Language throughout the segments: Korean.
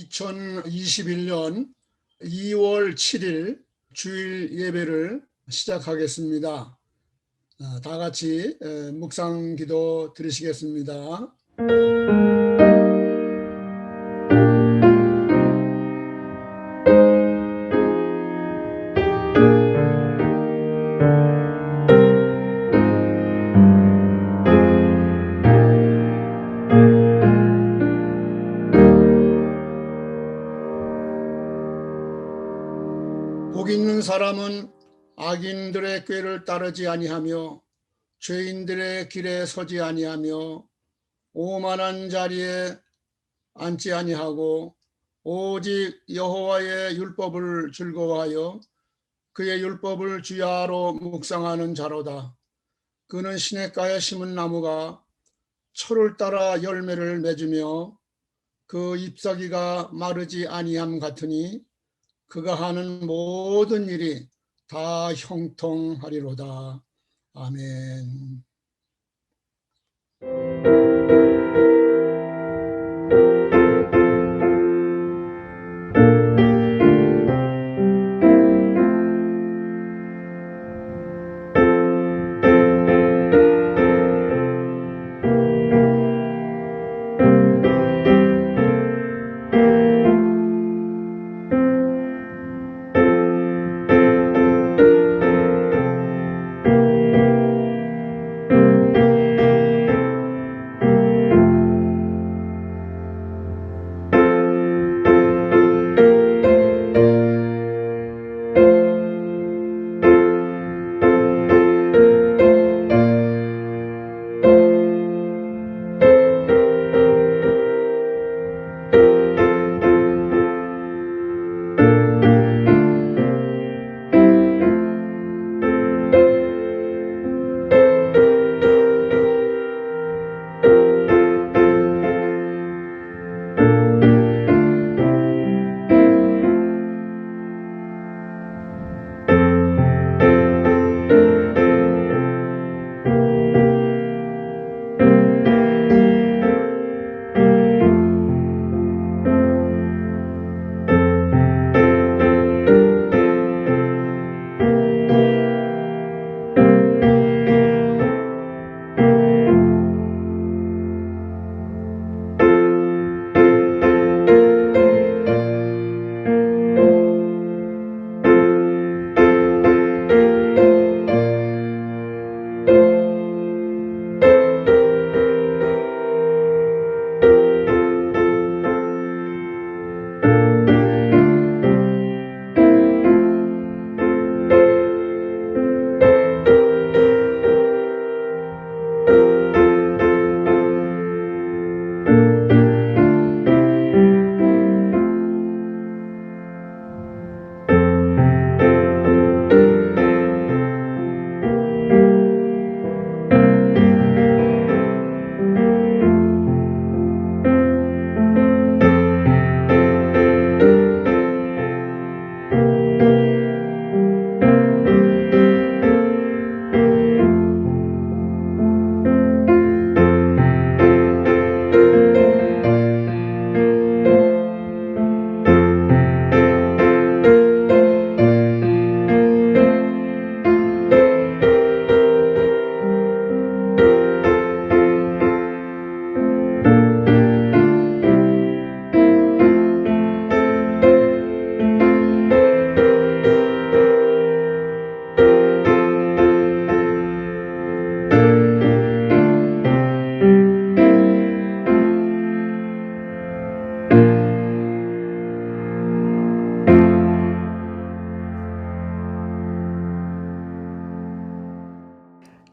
2021년 2월 7일 주일 예배를 시작하겠습니다. 다 같이 묵상 기도 드리시겠습니다. 복 있는 사람은 악인들의 꾀를 따르지 아니하며 죄인들의 길에 서지 아니하며 오만한 자리에 앉지 아니하고 오직 여호와의 율법을 즐거워하여 그의 율법을 주야로 묵상하는 자로다. 그는 시냇가에 심은 나무가 철을 따라 열매를 맺으며 그 잎사귀가 마르지 아니함 같으니 그가 하는 모든 일이 다 형통하리로다. 아멘.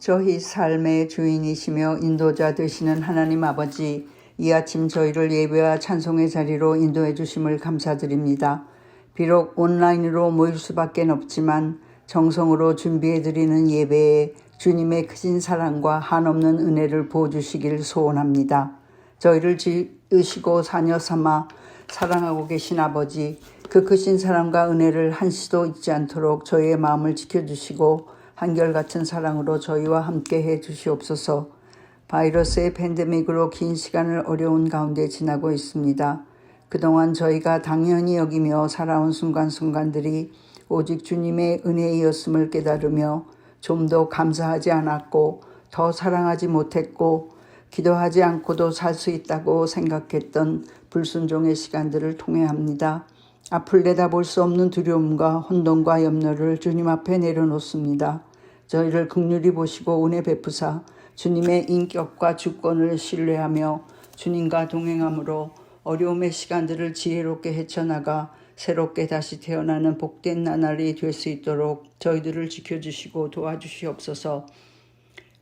저희 삶의 주인이시며 인도자 되시는 하나님 아버지, 이 아침 저희를 예배와 찬송의 자리로 인도해 주심을 감사드립니다. 비록 온라인으로 모일 수밖에 없지만 정성으로 준비해 드리는 예배에 주님의 크신 사랑과 한없는 은혜를 부어주시길 소원합니다. 저희를 지으시고 자녀 삼아 사랑하고 계신 아버지, 그 크신 사랑과 은혜를 한시도 잊지 않도록 저희의 마음을 지켜주시고 한결같은 사랑으로 저희와 함께 해 주시옵소서. 바이러스의 팬데믹으로 긴 시간을 어려운 가운데 지나고 있습니다. 그동안 저희가 당연히 여기며 살아온 순간순간들이 오직 주님의 은혜이었음을 깨달으며 좀 더 감사하지 않았고 더 사랑하지 못했고 기도하지 않고도 살 수 있다고 생각했던 불순종의 시간들을 통회합니다. 앞을 내다볼 수 없는 두려움과 혼돈과 염려를 주님 앞에 내려놓습니다. 저희를 긍휼히 보시고 은혜 베푸사 주님의 인격과 주권을 신뢰하며 주님과 동행함으로 어려움의 시간들을 지혜롭게 헤쳐나가 새롭게 다시 태어나는 복된 나날이 될 수 있도록 저희들을 지켜주시고 도와주시옵소서.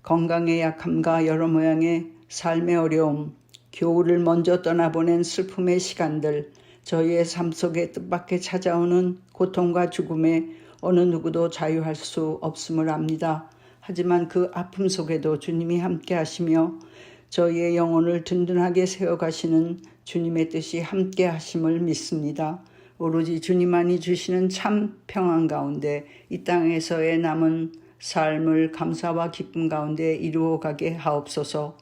건강의 약함과 여러 모양의 삶의 어려움, 겨울을 먼저 떠나보낸 슬픔의 시간들, 저희의 삶 속에 뜻밖에 찾아오는 고통과 죽음에 어느 누구도 자유할 수 없음을 압니다. 하지만 그 아픔 속에도 주님이 함께 하시며 저희의 영혼을 든든하게 세워가시는 주님의 뜻이 함께 하심을 믿습니다. 오로지 주님만이 주시는 참 평안 가운데 이 땅에서의 남은 삶을 감사와 기쁨 가운데 이루어가게 하옵소서.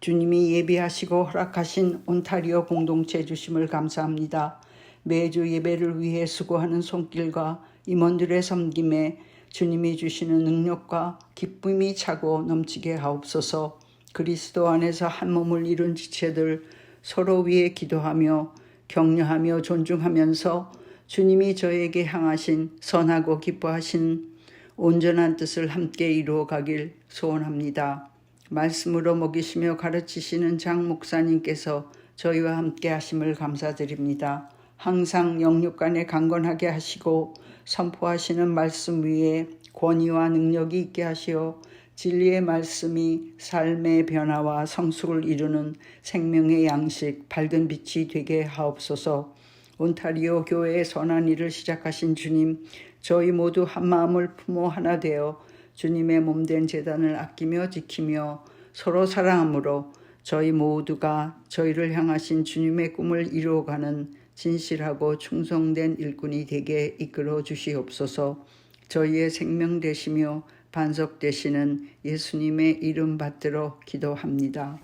주님이 예비하시고 허락하신 온타리오 공동체 주심을 감사합니다. 매주 예배를 위해 수고하는 손길과 임원들의 섬김에 주님이 주시는 능력과 기쁨이 차고 넘치게 하옵소서. 그리스도 안에서 한 몸을 이룬 지체들 서로 위해 기도하며 격려하며 존중하면서 주님이 저에게 향하신 선하고 기뻐하신 온전한 뜻을 함께 이루어 가길 소원합니다. 말씀으로 먹이시며 가르치시는 장 목사님께서 저희와 함께 하심을 감사드립니다. 항상 영육간에 강건하게 하시고 선포하시는 말씀 위에 권위와 능력이 있게 하시어 진리의 말씀이 삶의 변화와 성숙을 이루는 생명의 양식, 밝은 빛이 되게 하옵소서. 온타리오 교회의 선한 일을 시작하신 주님, 저희 모두 한 마음을 품어 하나 되어 주님의 몸된 제단을 아끼며 지키며 서로 사랑함으로 저희 모두가 저희를 향하신 주님의 꿈을 이루어가는 진실하고 충성된 일꾼이 되게 이끌어 주시옵소서. 저희의 생명 되시며 반석 되시는 예수님의 이름 받들어 기도합니다.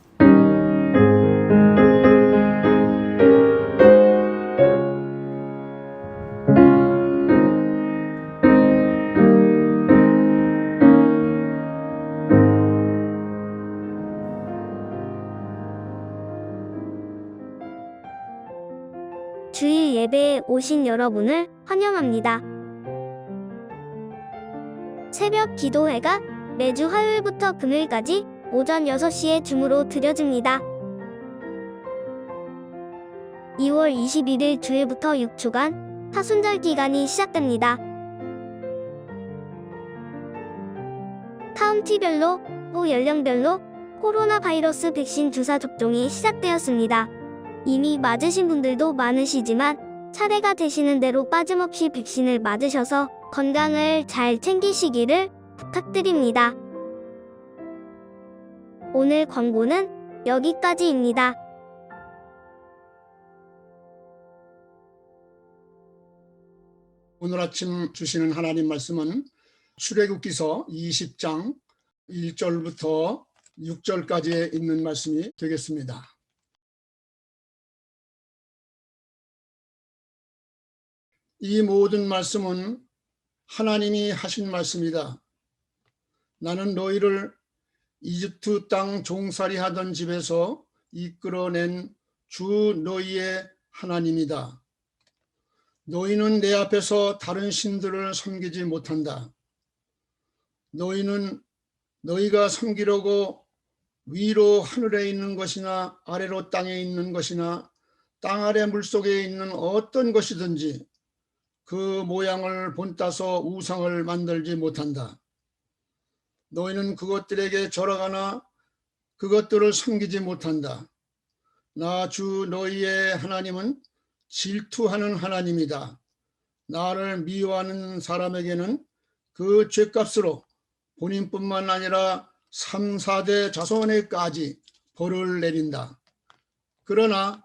주일 예배에 오신 여러분을 환영합니다. 새벽 기도회가 매주 화요일부터 금요일까지 오전 6시에 줌으로 드려집니다. 2월 21일 주일부터 6주간 사순절 기간이 시작됩니다. 카운티별로 또 연령별로 코로나 바이러스 백신 주사 접종이 시작되었습니다. 이미 맞으신 분들도 많으시지만 차례가 되시는 대로 빠짐없이 백신을 맞으셔서 건강을 잘 챙기시기를 부탁드립니다. 오늘 광고는 여기까지입니다. 오늘 아침 주시는 하나님 말씀은 출애굽기서 20장 1절부터 6절까지에 있는 말씀이 되겠습니다. 이 모든 말씀은 하나님이 하신 말씀이다. 나는 너희를 이집트 땅 종살이 하던 집에서 이끌어낸 주 너희의 하나님이다. 너희는 내 앞에서 다른 신들을 섬기지 못한다. 너희는 너희가 섬기려고 위로 하늘에 있는 것이나 아래로 땅에 있는 것이나 땅 아래 물속에 있는 어떤 것이든지 그 모양을 본따서 우상을 만들지 못한다. 너희는 그것들에게 절하거나 그것들을 섬기지 못한다. 나 주 너희의 하나님은 질투하는 하나님이다. 나를 미워하는 사람에게는 그 죄값으로 본인뿐만 아니라 3, 4대 자손에까지 벌을 내린다. 그러나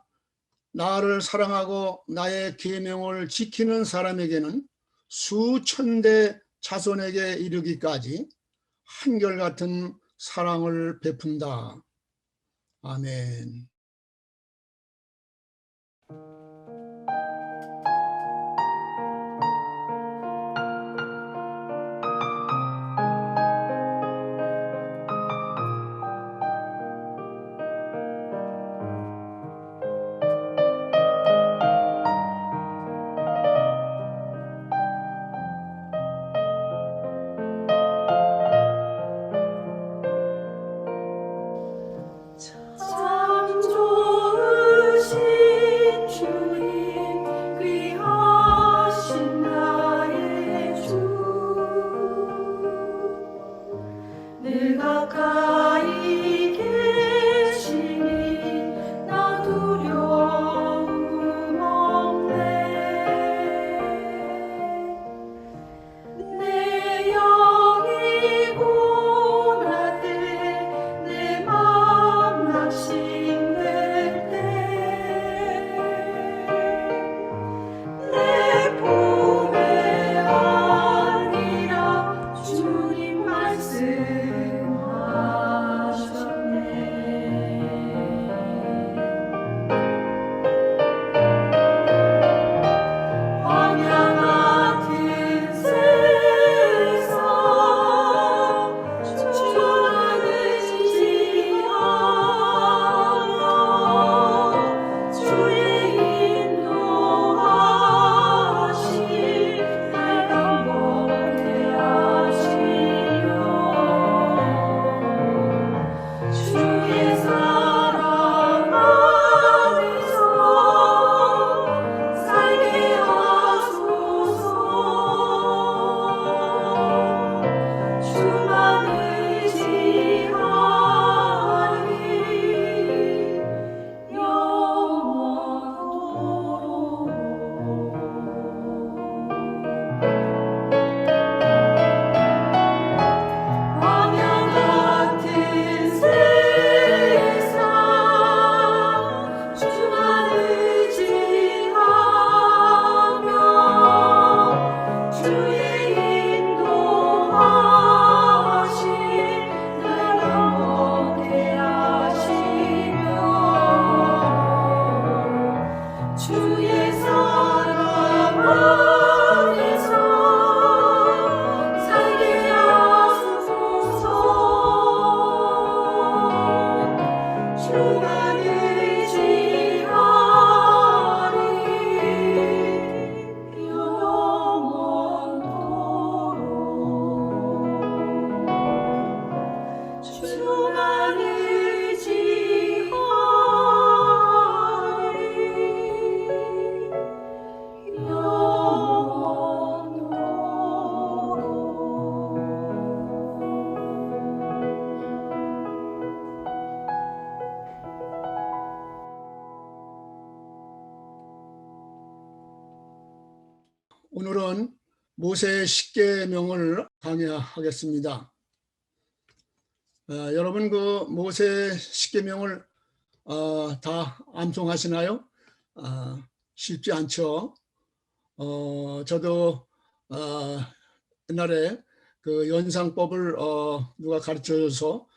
나를 사랑하고 나의 계명을 지키는 사람에게는 수천 대 자손에게 이르기까지 한결같은 사랑을 베푼다. 아멘. 주의 사랑 안에서 살게 하소서. 주만 의지하리 영원토록. 주만 의지하리 오늘은 모세의 십계명을 강의하겠습니다. 여러분 그 모세 십계명을 다 암송하시나요? 쉽지 않죠. 저도 옛날에 그 연상법을 누가 가르쳐줘서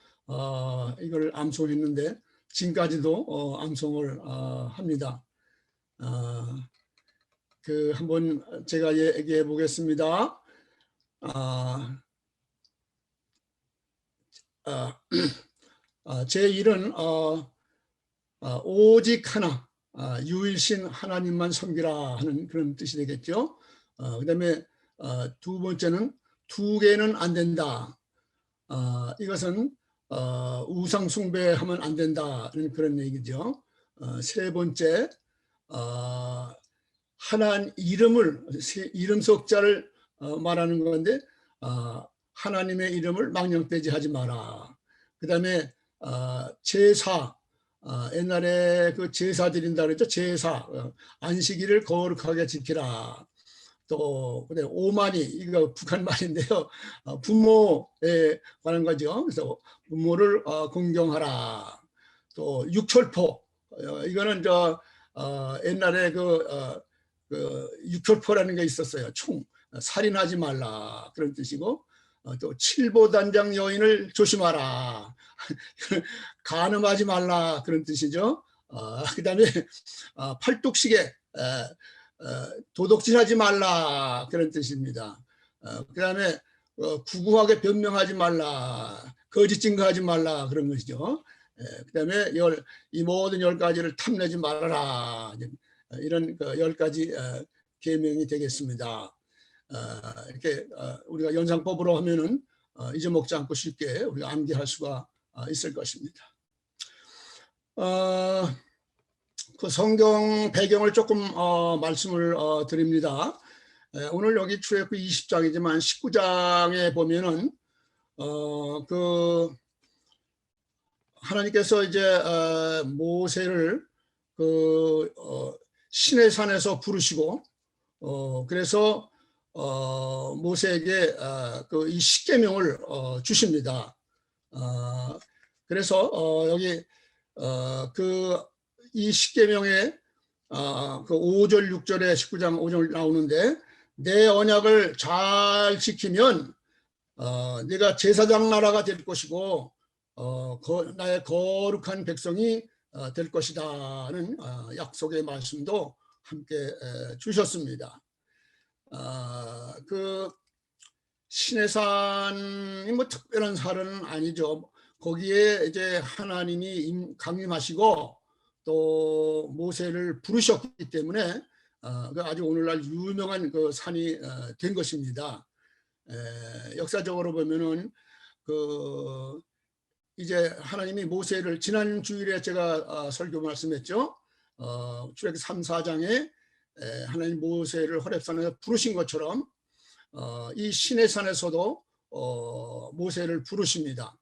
이걸 암송했는데 지금까지도 암송을 합니다. 그 한번 제가 얘기해 보겠습니다. 제 일은 오직 하나, 유일신 하나님만 섬기라 하는 그런 뜻이 되겠죠. 그 다음에 두 번째는 두 개는 안 된다. 이것은 우상 숭배하면 안 된다는 그런 얘기죠. 세 번째, 하나님 이름을, 이름 석자를 말하는 건데 하나님의 이름을 망령되지 하지 마라. 그 다음에 제사, 옛날에 그 제사 드린다 그랬죠. 제사, 안식일을 거룩하게 지키라. 또 그다음에 오만이, 이거 북한 말인데요. 부모에 관한 거죠. 그래서 부모를 공경하라. 또 육철포, 이거는 저 옛날에 그 육철포라는 게 있었어요. 살인하지 말라 그런 뜻이고, 또 칠보단장 여인을 조심하라. 간음하지 말라 그런 뜻이죠. 그 다음에 팔뚝시계, 도둑질하지 말라 그런 뜻입니다. 그 다음에 구구하게 변명하지 말라, 거짓 증거하지 말라 그런 것이죠. 그 다음에 이 모든 10가지를 탐내지 말아라, 이런 10가지 계명이 되겠습니다. 이렇게 우리가 연상법으로 하면은 잊어먹지 않고 쉽게 우리가 암기할 수가 있을 것입니다. 그 성경 배경을 조금 말씀을 드립니다. 오늘 여기 출애굽기 20장이지만 19장에 보면은 그 하나님께서 이제 모세를 그 시내 산에서 부르시고, 그래서 모세에게 그 이 십계명을 주십니다. 그래서 여기 그 이 십계명에 그 5절 6절에 19장 5절 나오는데, 내 언약을 잘 지키면 네가 제사장 나라가 될 것이고 나의 거룩한 백성이 될 것이다는 약속의 말씀도 함께 주셨습니다. 그 시내산이 뭐 특별한 산은 아니죠. 거기에 이제 하나님이 강림하시고 또 모세를 부르셨기 때문에 아주 오늘날 유명한 그 산이 된 것입니다. 역사적으로 보면은 그 이제 하나님이 모세를, 지난 주일에 제가 설교 말씀했죠. 출애굽기 3, 4장에 하나님 모세를 호렙산에서 부르신 것처럼 이 시내산에서도 모세를 부르십니다.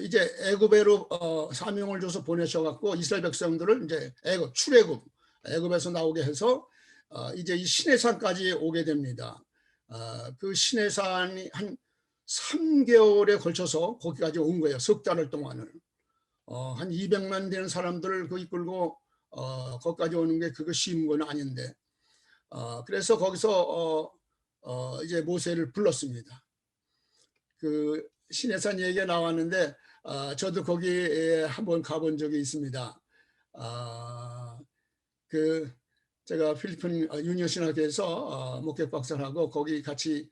이제 애굽으로 사명을 줘서 보내셔갖고 이스라엘 백성들을 이제 애굽에서 나오게 해서 이제 이 시내산까지 오게 됩니다. 그 시내산이 한 3개월에 걸쳐서 거기까지 온 거예요. 석 달을 동안을. 한 200만 되는 사람들을 그 이끌고 거기까지 오는 게 그거 쉬운 건 아닌데, 그래서 거기서 이제 모세를 불렀습니다. 그 시내산 얘기가 나왔는데 저도 거기에 한번 가본 적이 있습니다. 그 제가 필리핀 유니언 신학교에서 목격 박사하고 거기 같이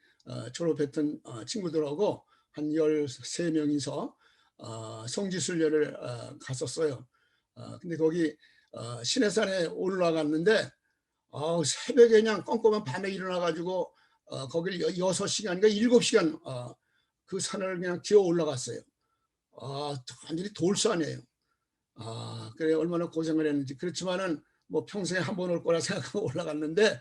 졸업했던 친구들하고 한 13명이서 성지순례를 갔었어요. 근데 거기 시내산에 올라갔는데 새벽에 그냥 껌껌한 밤에 일어나가지고 거길 6시간인가 7시간 그 산을 그냥 기어 올라갔어요. 완전히 돌산이에요. 그래 얼마나 고생을 했는지. 그렇지만은 뭐 평생에 한 번 올 거라 생각하고 올라갔는데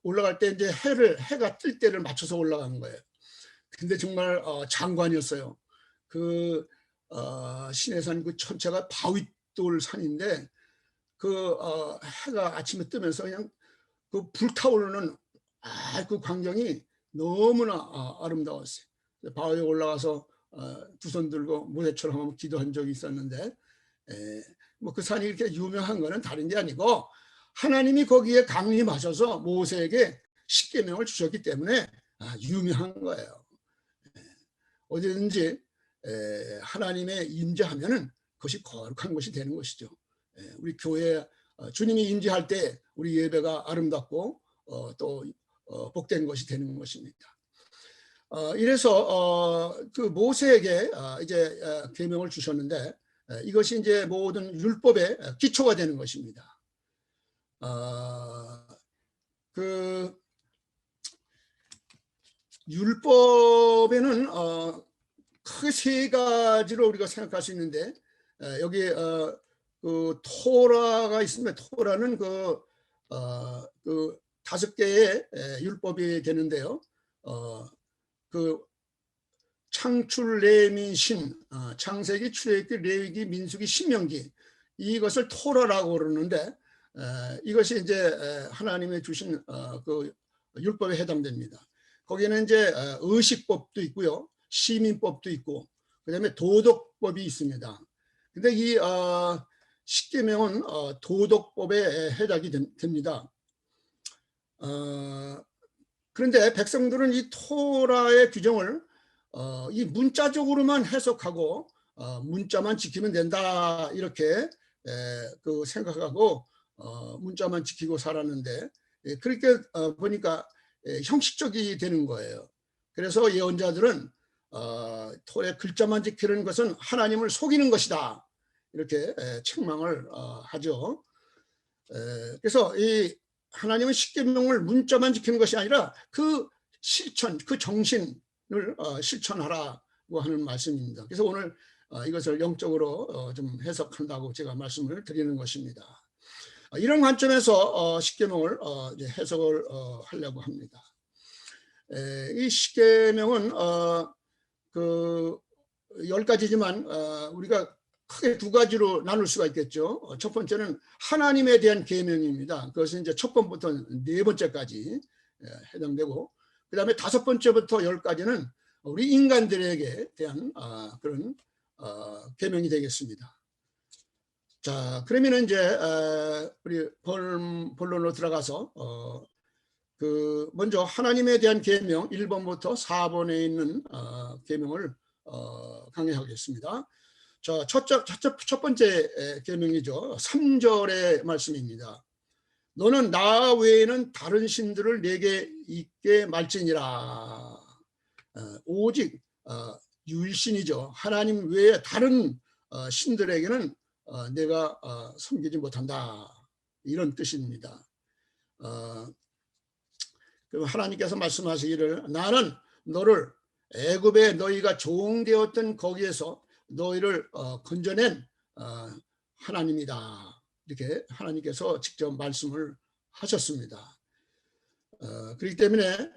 올라갈 때 이제 해가 뜰 때를 맞춰서 올라간 거예요. 근데 정말 장관이었어요. 그 시내산 그 전체가 바위돌 산인데 그 해가 아침에 뜨면서 그냥 그 불타오르는 그 광경이 너무나 아름다웠어요. 바위에 올라가서 두 손 들고 모래처럼 한번 기도한 적이 있었는데 뭐 그 산이 이렇게 유명한 거는 다른 게 아니고 하나님이 거기에 강림하셔서 모세에게 십계명을 주셨기 때문에 유명한 거예요. 어디든지 하나님의 임재하면은 그것이 거룩한 것이 되는 것이죠. 우리 교회 주님이 임재할 때 우리 예배가 아름답고 또 복된 것이 되는 것입니다. 이래서 그 모세에게 이제 계명을 주셨는데 이것이 이제 모든 율법의 기초가 되는 것입니다. 그 율법에는 크게 세 가지로 우리가 생각할 수 있는데 여기 그 토라가 있습니다. 토라는 그 5개의 율법이 되는데요. 그 창출, 레민, 신, 창세기, 출애굽기, 레위기, 민수기, 신명기 이것을 토라라고 그러는데 이것이 이제 하나님의 주신 그 율법에 해당됩니다. 거기에는 이제 의식법도 있고요, 시민법도 있고, 그다음에 도덕법이 있습니다. 근데 이 십계명은 도덕법에 해당이 됩니다. 그런데 백성들은 이 토라의 규정을 이 문자적으로만 해석하고 문자만 지키면 된다 이렇게 그 생각하고 문자만 지키고 살았는데 그렇게 보니까 형식적이 되는 거예요. 그래서 예언자들은 토의 글자만 지키는 것은 하나님을 속이는 것이다 이렇게 책망을 하죠. 그래서 이 하나님은 십계명을 문자만 지키는 것이 아니라 그 실천, 그 정신을 실천하라고 하는 말씀입니다. 그래서 오늘 이것을 영적으로 좀 해석한다고 제가 말씀을 드리는 것입니다. 이런 관점에서 십계명을 해석을 하려고 합니다. 이 십계명은 그 10가지지만 우리가 크게 2가지로 나눌 수가 있겠죠. 첫 번째는 하나님에 대한 계명입니다. 그것은 이제 첫 번부터 4번째까지 해당되고, 그 다음에 5번째부터 10까지는 우리 인간들에게 대한 그런 계명이 되겠습니다. 자, 그러면 이제 우리 본론으로 들어가서 그 먼저 하나님에 대한 계명 1번부터 4번에 있는 계명을 강의하겠습니다. 자, 첫 번째 계명이죠. 3절의 말씀입니다. 너는 나 외에는 다른 신들을 내게 있게 말지니라. 오직 유일신이죠. 하나님 외에 다른 신들에게는 내가 섬기지 못한다. 이런 뜻입니다. 그럼 하나님께서 말씀하시기를 나는 너를 애굽에 너희가 종되었던 거기에서 너희를 건져낸 하나님이다. 이렇게 하나님께서 직접 말씀을 하셨습니다. 그렇기 때문에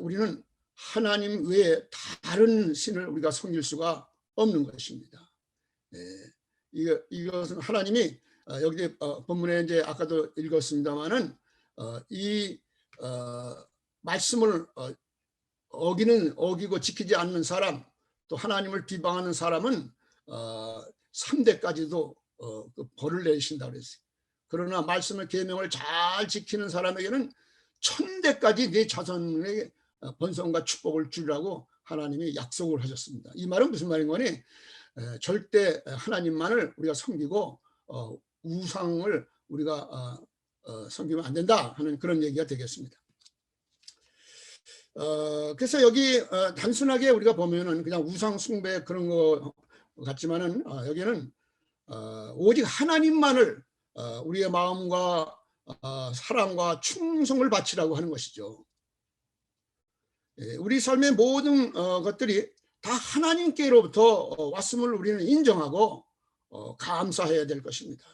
우리는 하나님 외에 다른 신을 우리가 섬길 수가 없는 것입니다. 이것은 하나님이 여기 본문에 이제 아까도 읽었습니다만은 이 말씀을 어기고 지키지 않는 사람, 또 하나님을 비방하는 사람은 3대까지도 그 벌을 내리신다고 그랬어요. 그러나 말씀을 계명을 잘 지키는 사람에게는 1000대까지 내 자손에게 번성과 축복을 주리라고 하나님이 약속을 하셨습니다. 이 말은 무슨 말인 거니? 절대 하나님만을 우리가 섬기고 우상을 우리가 섬기면 안 된다 하는 그런 얘기가 되겠습니다. 그래서 여기 단순하게 우리가 보면은 그냥 우상 숭배 그런 거 같지만은 여기는 오직 하나님만을 우리의 마음과 사랑과 충성을 바치라고 하는 것이죠. 우리 삶의 모든 것들이 다 하나님께로부터 왔음을 우리는 인정하고 감사해야 될 것입니다.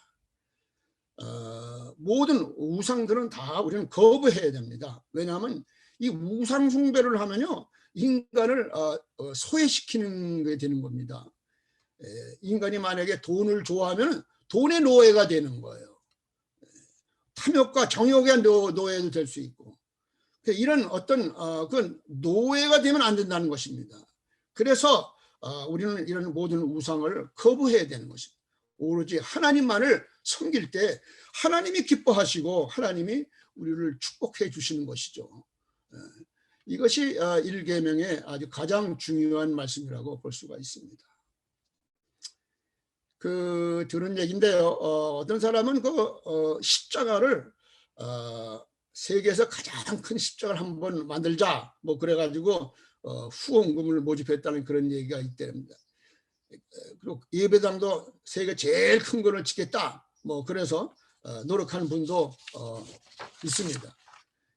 모든 우상들은 다 우리는 거부해야 됩니다. 왜냐하면 이 우상 숭배를 하면요 인간을 소외시키는 게 되는 겁니다. 인간이 만약에 돈을 좋아하면 돈의 노예가 되는 거예요. 탐욕과 정욕의 노예도 될 수 있고, 이런 어떤 그 노예가 되면 안 된다는 것입니다. 그래서 우리는 이런 모든 우상을 거부해야 되는 것입니다. 오로지 하나님만을 섬길 때 하나님이 기뻐하시고 하나님이 우리를 축복해 주시는 것이죠. 이것이 1계명의 아주 가장 중요한 말씀이라고 볼 수가 있습니다. 들은 얘기인데요. 어떤 사람은 십자가를 세계에서 가장 큰 십자가를 한번 만들자 뭐 그래가지고 후원금을 모집했다는 그런 얘기가 있답니다. 그리고 예배당도 세계 제일 큰 거를 짓겠다 뭐 그래서 노력하는 분도 있습니다.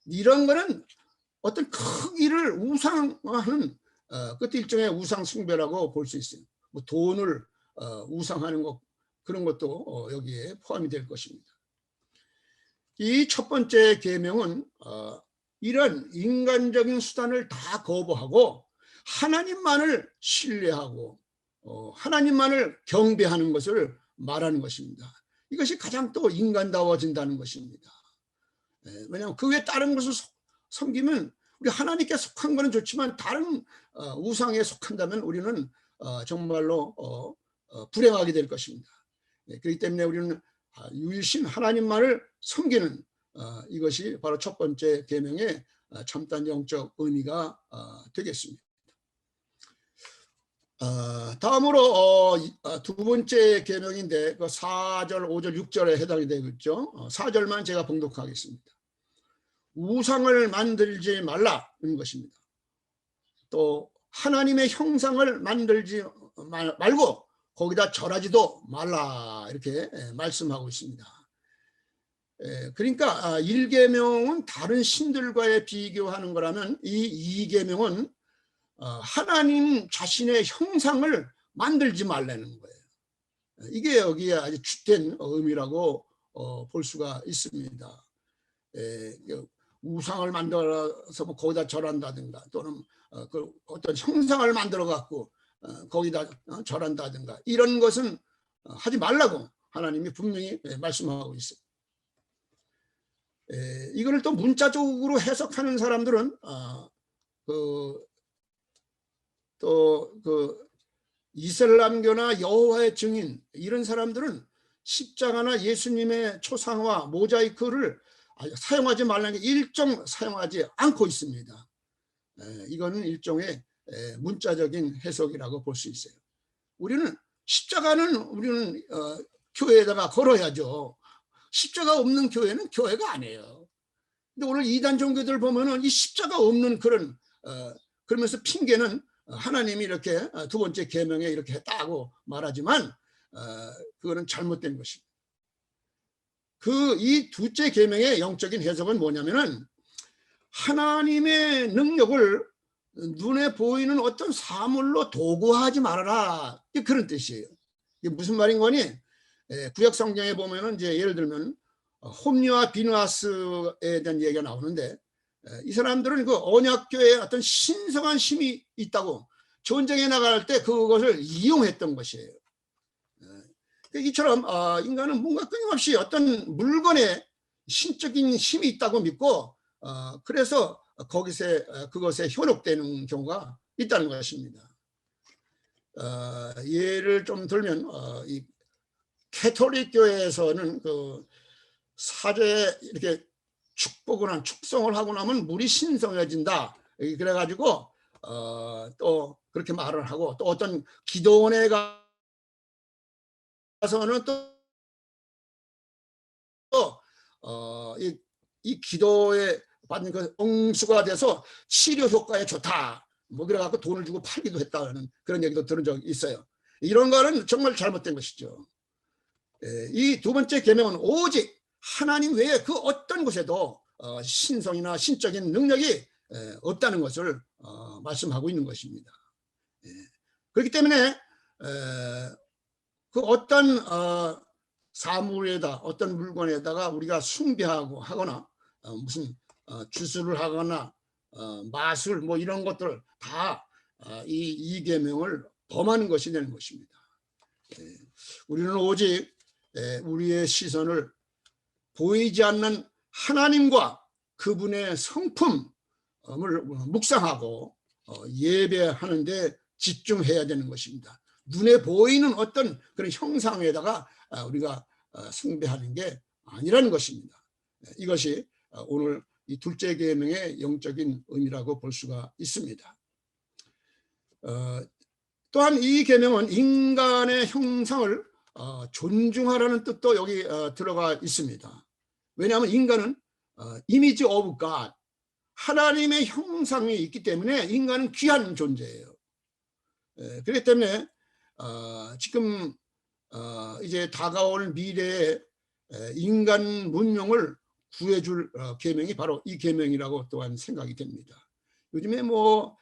이런 거는 어떤 크기를 우상화하는 그것도 일종의 우상 숭배라고 볼 수 있어요. 뭐 돈을 우상하는 것 그런 것도 여기에 포함이 될 것입니다. 이 첫 번째 계명은 이런 인간적인 수단을 다 거부하고 하나님만을 신뢰하고 하나님만을 경배하는 것을 말하는 것입니다. 이것이 가장 또 인간다워진다는 것입니다. 왜냐하면 그 외에 다른 것을 섬기면 우리 하나님께 속한 것은 좋지만 다른 우상에 속한다면 우리는 정말로 불행하게 될 것입니다. 그렇기 때문에 우리는 유일신 하나님만을 섬기는 이것이 바로 첫 번째 계명의 참된 영적 의미가 되겠습니다. 다음으로 두 번째 계명인데 4절, 5절, 6절에 해당이 되겠죠. 4절만 제가 봉독하겠습니다. 우상을 만들지 말라는 것입니다. 또 하나님의 형상을 만들지 말고 거기다 절하지도 말라 이렇게 말씀하고 있습니다. 그러니까 1계명은 다른 신들과의 비교하는 거라면 이 2계명은 하나님 자신의 형상을 만들지 말라는 거예요. 이게 여기에 아주 주된 의미라고 볼 수가 있습니다. 우상을 만들어서 뭐 거기다 절한다든가 또는 어떤 형상을 만들어 갖고 거기다 절한다든가 이런 것은 하지 말라고 하나님이 분명히 말씀하고 있어요. 이거를 또 문자적으로 해석하는 사람들은 또 이슬람교나 여호와의 증인 이런 사람들은 십자가나 예수님의 초상화 모자이크를 사용하지 말라는 게 일종 사용하지 않고 있습니다. 이거는 일종의 문자적인 해석이라고 볼 수 있어요. 우리는 교회에다가 걸어야죠. 십자가 없는 교회는 교회가 아니에요. 근데 오늘 이단 종교들 보면은 이 십자가 없는 그러면서 핑계는 하나님이 이렇게 두 번째 계명에 이렇게 했다고 말하지만 그거는 잘못된 것입니다. 이 둘째 계명의 영적인 해석은 뭐냐면은 하나님의 능력을 눈에 보이는 어떤 사물로 도구하지 말아라 그런 뜻이에요. 이게 무슨 말인 거니? 구약 성경에 보면은 이제 예를 들면 홈리와 비누아스에 대한 얘기가 나오는데 이 사람들은 그 언약교에 어떤 신성한 힘이 있다고 전쟁에 나갈 때 그것을 이용했던 것이에요. 이처럼 인간은 뭔가 끊임없이 어떤 물건에 신적인 힘이 있다고 믿고 그래서 그것에 현혹되는 경우가 있다는 것입니다. 예를 좀 들면 이 캐톨릭 교회에서는 사죄 이렇게 축성을 하고 나면 물이 신성해진다. 그래가지고 또 그렇게 말을 하고 또 어떤 기도원에 가서는 또 이 기도에 받는 그 응수가 돼서 치료 효과에 좋다. 뭐 그래갖고 돈을 주고 팔기도 했다는 그런 얘기도 들은 적이 있어요. 이런 거는 정말 잘못된 것이죠. 이 두 번째 계명은 오직 하나님 외에 그 어떤 곳에도 신성이나 신적인 능력이 없다는 것을 말씀하고 있는 것입니다. 그렇기 때문에 그 어떤 사물에다 어떤 물건에다가 우리가 숭배하고 하거나 무슨 주술을 하거나 마술 뭐 이런 것들 다 이 계명을 범하는 것이 되는 것입니다. 우리는 오직 우리의 시선을 보이지 않는 하나님과 그분의 성품을 묵상하고 예배하는 데 집중해야 되는 것입니다. 눈에 보이는 어떤 그런 형상에다가 우리가 숭배하는 게 아니라는 것입니다. 이것이 오늘 이 둘째 계명의 영적인 의미라고 볼 수가 있습니다. 또한 이 계명은 인간의 형상을 존중하라는 뜻도 여기 들어가 있습니다. 왜냐하면 인간은 이미지 오브 갓, 하나님의 형상이 있기 때문에 인간은 귀한 존재예요. 그렇기 때문에 지금 이제 다가올 미래에 인간 문명을 구해줄 계명이 바로 이 계명이라고 또한 생각이 됩니다. 요즘에 뭐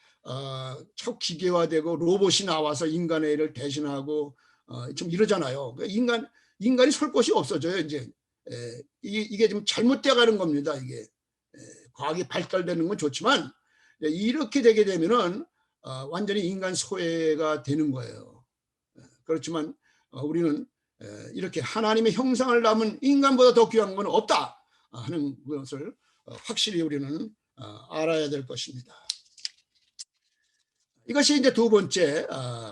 자꾸 기계화되고 로봇이 나와서 인간의 일을 대신하고 좀 이러잖아요. 인간이 설 곳이 없어져요. 이제 이게 좀 잘못돼 가는 겁니다. 이게 과학이 발달되는 건 좋지만 이렇게 되게 되면은 완전히 인간 소외가 되는 거예요. 그렇지만 우리는 이렇게 하나님의 형상을 담은 인간보다 더 귀한 건 없다 하는 것을 확실히 우리는 알아야 될 것입니다. 이것이 이제 두 번째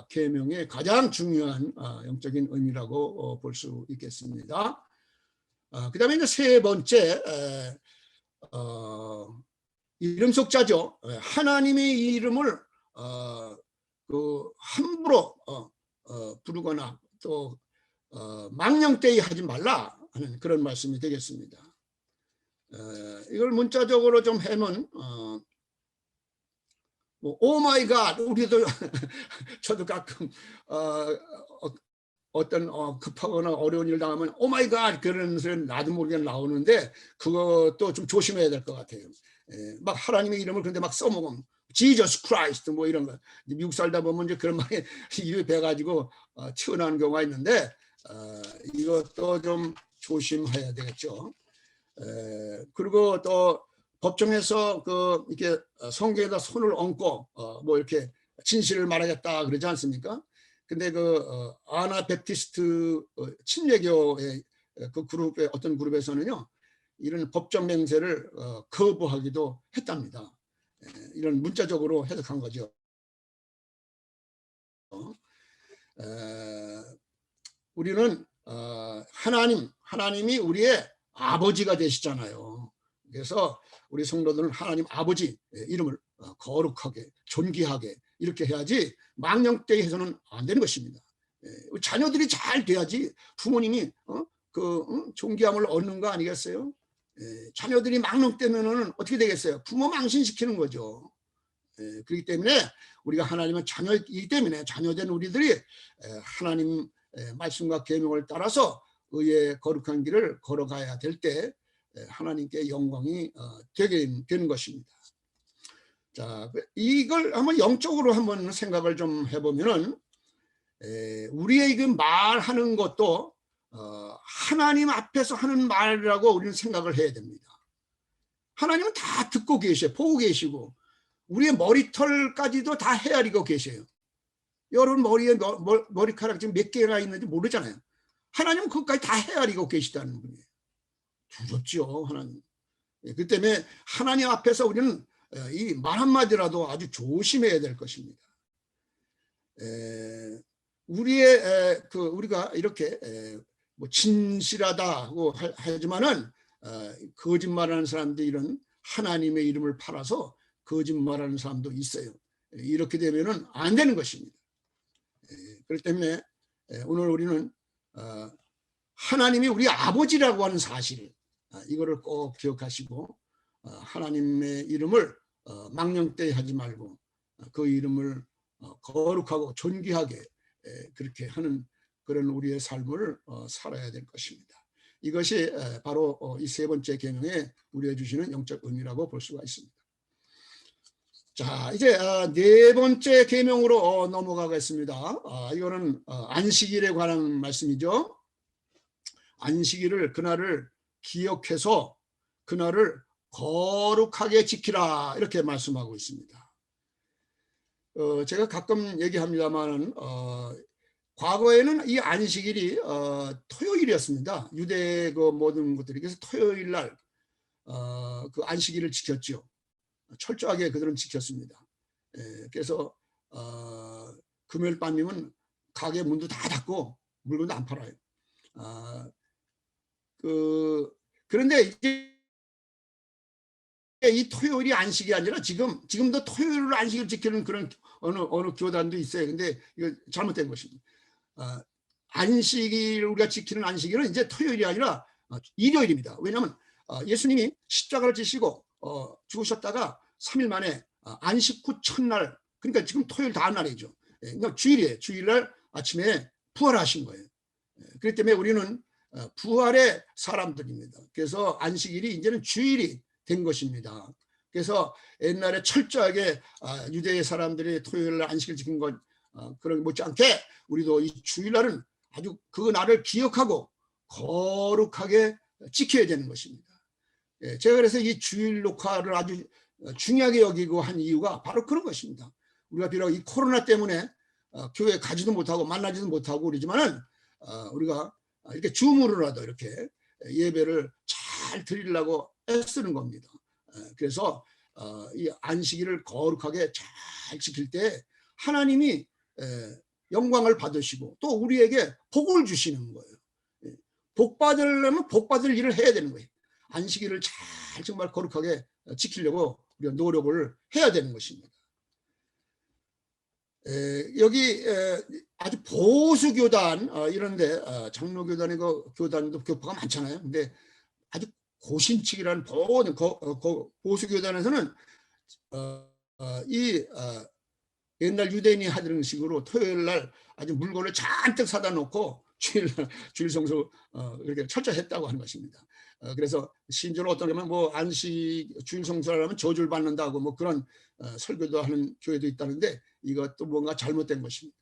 계명의 가장 중요한 영적인 의미라고 볼 수 있겠습니다. 그다음에 이제 세 번째 이름 속자죠. 하나님의 이름을 함부로 부르거나 또 망령되이 하지 말라 하는 그런 말씀이 되겠습니다. 이걸 문자적으로 좀 하면 오 마이 갓, 우리도 저도 가끔 어떤 급하거나 어려운 일 당하면 오 마이 갓 그런 소리 나도 모르게 나오는데 그것도 좀 조심해야 될 것 같아요. 막 하나님의 이름을 그런데 막 써먹으면 지저스 크라이스트 뭐 이런 거 미국 살다 보면 이제 그런 말에 입에 배가지고 튀어나오는 경우가 있는데 이것도 좀 조심해야 되겠죠. 그리고 또 법정에서 이렇게 성경에다 손을 얹고 뭐 이렇게 진실을 말하겠다 그러지 않습니까? 근데 아나베프티스트 침례교의 그 그룹의 어떤 그룹에서는요 이런 법정 맹세를 거부하기도 했답니다. 이런 문자적으로 해석한 거죠. 우리는 하나님이 우리의 아버지가 되시잖아요. 그래서 우리 성도들은 하나님 아버지 이름을 거룩하게 존귀하게 이렇게 해야지 망령되이 해서는 안 되는 것입니다. 자녀들이 잘 돼야지 부모님이 존귀함을 얻는 거 아니겠어요? 자녀들이 망령되면은 어떻게 되겠어요? 부모 망신시키는 거죠. 그렇기 때문에 우리가 하나님은 자녀이기 때문에 자녀된 우리들이 하나님 말씀과 계명을 따라서 의의 거룩한 길을 걸어가야 될 때 하나님께 영광이 되게 되는 것입니다. 자, 이걸 한번 영적으로 한번 생각을 좀 해보면은 우리의 그 말하는 것도 하나님 앞에서 하는 말이라고 우리는 생각을 해야 됩니다. 하나님은 다 듣고 계셔, 보고 계시고 우리의 머리털까지도 다 헤아리고 계셔요. 여러분 머리에 머리카락 지금 몇 개가 있는지 모르잖아요. 하나님은 그것까지 다 헤아리고 계시다는 분이에요. 두렵죠, 하나님. 그 때문에 하나님 앞에서 우리는 이 말 한마디라도 아주 조심해야 될 것입니다. 우리가 이렇게 뭐 진실하다고 하지만은 거짓말하는 사람들이 이런 하나님의 이름을 팔아서 거짓말하는 사람도 있어요. 이렇게 되면은 안 되는 것입니다. 그렇기 때문에 오늘 우리는 하나님이 우리 아버지라고 하는 사실을 이거를 꼭 기억하시고 하나님의 이름을 망령되이 말고 그 이름을 거룩하고 존귀하게 그렇게 하는 그런 우리의 삶을 살아야 될 것입니다. 이것이 바로 이 세 번째 계명에 우리에게 주시는 영적 의미라고 볼 수가 있습니다. 자, 이제 네 번째 계명으로 넘어가겠습니다. 이거는 안식일에 관한 말씀이죠. 안식일을 그날을 기억해서 그날을 거룩하게 지키라 이렇게 말씀하고 있습니다. 제가 가끔 얘기합니다만 과거에는 이 안식일이 토요일이었습니다. 유대 그 모든 것들이. 그래서 토요일 날 그 안식일을 지켰죠. 철저하게 그들은 지켰습니다. 그래서 금요일 밤이면 가게 문도 다 닫고 물건도 안 팔아요. 그런데 이제 이 토요일이 안식이 아니라 지금도 토요일 안식을 지키는 그런 어느 교단도 있어요. 근데 이거 잘못된 것입니다. 안식일 우리가 지키는 안식일은 이제 토요일이 아니라 일요일입니다. 왜냐하면 예수님이 십자가를 지시고 죽으셨다가 3일 만에 안식 후 첫날, 그러니까 지금 토요일 다음 날이죠. 그러니까 주일이에요. 주일날 아침에 부활하신 거예요. 그렇기 때문에 우리는 부활의 사람들입니다. 그래서 안식일이 이제는 주일이 된 것입니다. 그래서 옛날에 철저하게 유대의 사람들이 토요일날 안식을 지킨 것 그런 못지않게 우리도 이 주일날은 아주 그 날을 기억하고 거룩하게 지켜야 되는 것입니다. 제가 그래서 이 주일 녹화를 아주 중요하게 여기고 한 이유가 바로 그런 것입니다. 우리가 비록 이 코로나 때문에 교회 가지도 못하고 만나지도 못하고 그러지만은 우리가 이렇게 줌으로라도 이렇게 예배를 잘 드리려고 애쓰는 겁니다. 그래서 이 안식일을 거룩하게 잘 지킬 때 하나님이 영광을 받으시고 또 우리에게 복을 주시는 거예요. 복 받으려면 복 받을 일을 해야 되는 거예요. 안식일을 잘 정말 거룩하게 지키려고 우리가 노력을 해야 되는 것입니다. 여기 아주 보수 교단 이런데 장로교단의 그 교단도 교파가 많잖아요. 근데 아주 고신칙이라는 보수 교단에서는 옛날 유대인이 하던 식으로 토요일 날 아주 물건을 잔뜩 사다 놓고 주일 성수 이렇게 철저했다고 하는 것입니다. 그래서 심지어 어떤 경우는 뭐 안식 주일 성수를 하면 저주를 받는다고 뭐 그런 설교도 하는 교회도 있다는데 이것도 뭔가 잘못된 것입니다.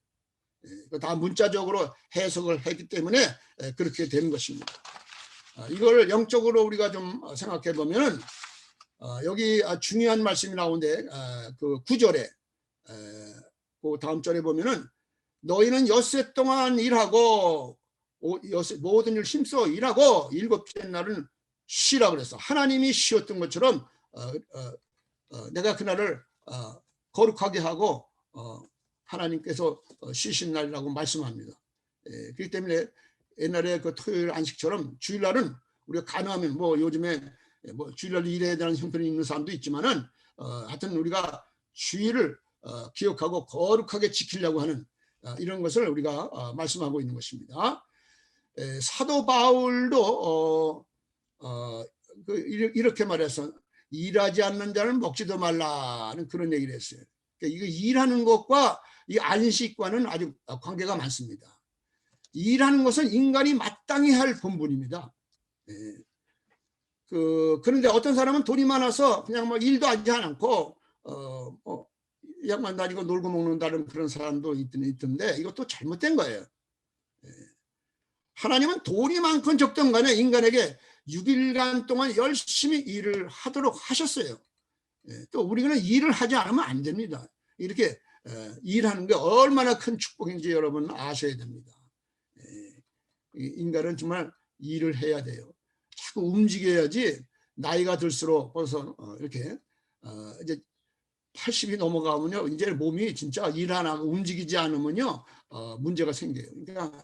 다 문자적으로 해석을 했기 때문에 그렇게 되는 것입니다. 이걸 영적으로 우리가 좀 생각해 보면 여기 중요한 말씀이 나오는데 그 9절에 그 다음 절에 보면은 너희는 엿새 동안 일하고 모든 일 힘써 일하고 일곱째 날은 쉬라 그래서 하나님이 쉬었던 것처럼 내가 그날을 거룩하게 하고 하나님께서 쉬신 날이라고 말씀합니다. 그렇기 때문에 옛날에 그 토요일 안식처럼 주일날은 우리가 가능하면 뭐 요즘에 뭐 주일날 일해야 되는 형편이 있는 사람도 있지만은 하여튼 우리가 주일을 기억하고 거룩하게 지키려고 하는 이런 것을 우리가 말씀하고 있는 것입니다. 사도 바울도 이렇게 말해서 일하지 않는 자는 먹지도 말라는 그런 얘기를 했어요. 그러니까 이거 일하는 것과 이 안식과는 아주 관계가 많습니다. 일하는 것은 인간이 마땅히 할 본분입니다. 그런데 어떤 사람은 돈이 많아서 그냥 뭐 일도 하지 않고 약만 다니고 놀고 먹는다는 그런 사람도 있던데 이것도 잘못된 거예요. 하나님은 돈이 많건 적든 간에 인간에게 6일간 동안 열심히 일을 하도록 하셨어요. 또 우리는 일을 하지 않으면 안 됩니다. 이렇게 일하는 게 얼마나 큰 축복인지 여러분 아셔야 됩니다. 인간은 정말 일을 해야 돼요. 자꾸 움직여야지 나이가 들수록 벌써 이렇게 이제 80이 넘어가면요 이제 몸이 진짜 일 안 하고 움직이지 않으면요 문제가 생겨요. 그러니까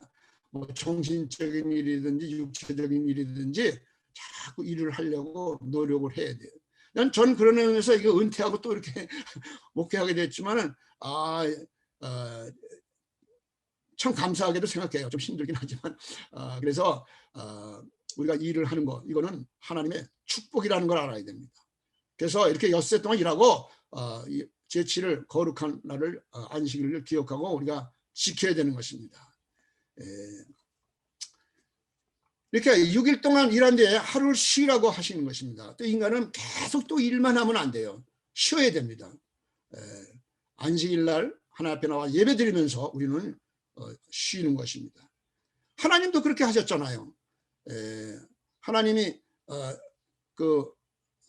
뭐 정신적인 일이든지 육체적인 일이든지 자꾸 일을 하려고 노력을 해야 돼요. 전 그런 의미에서 이거 은퇴하고 또 이렇게 목회하게 됐지만은 참 감사하게도 생각해요. 좀 힘들긴 하지만 그래서 우리가 일을 하는 거, 이거는 하나님의 축복이라는 걸 알아야 됩니다. 그래서 이렇게 엿새 동안 일하고 제7일 거룩한 날을 안식일을 기억하고 우리가 지켜야 되는 것입니다. 이렇게 6일 동안 일한 뒤에 하루를 쉬라고 하시는 것입니다. 또 인간은 계속 또 일만 하면 안 돼요. 쉬어야 됩니다. 안식일 날 하나님 앞에 나와 예배 드리면서 우리는 쉬는 것입니다. 하나님도 그렇게 하셨잖아요. 하나님이 그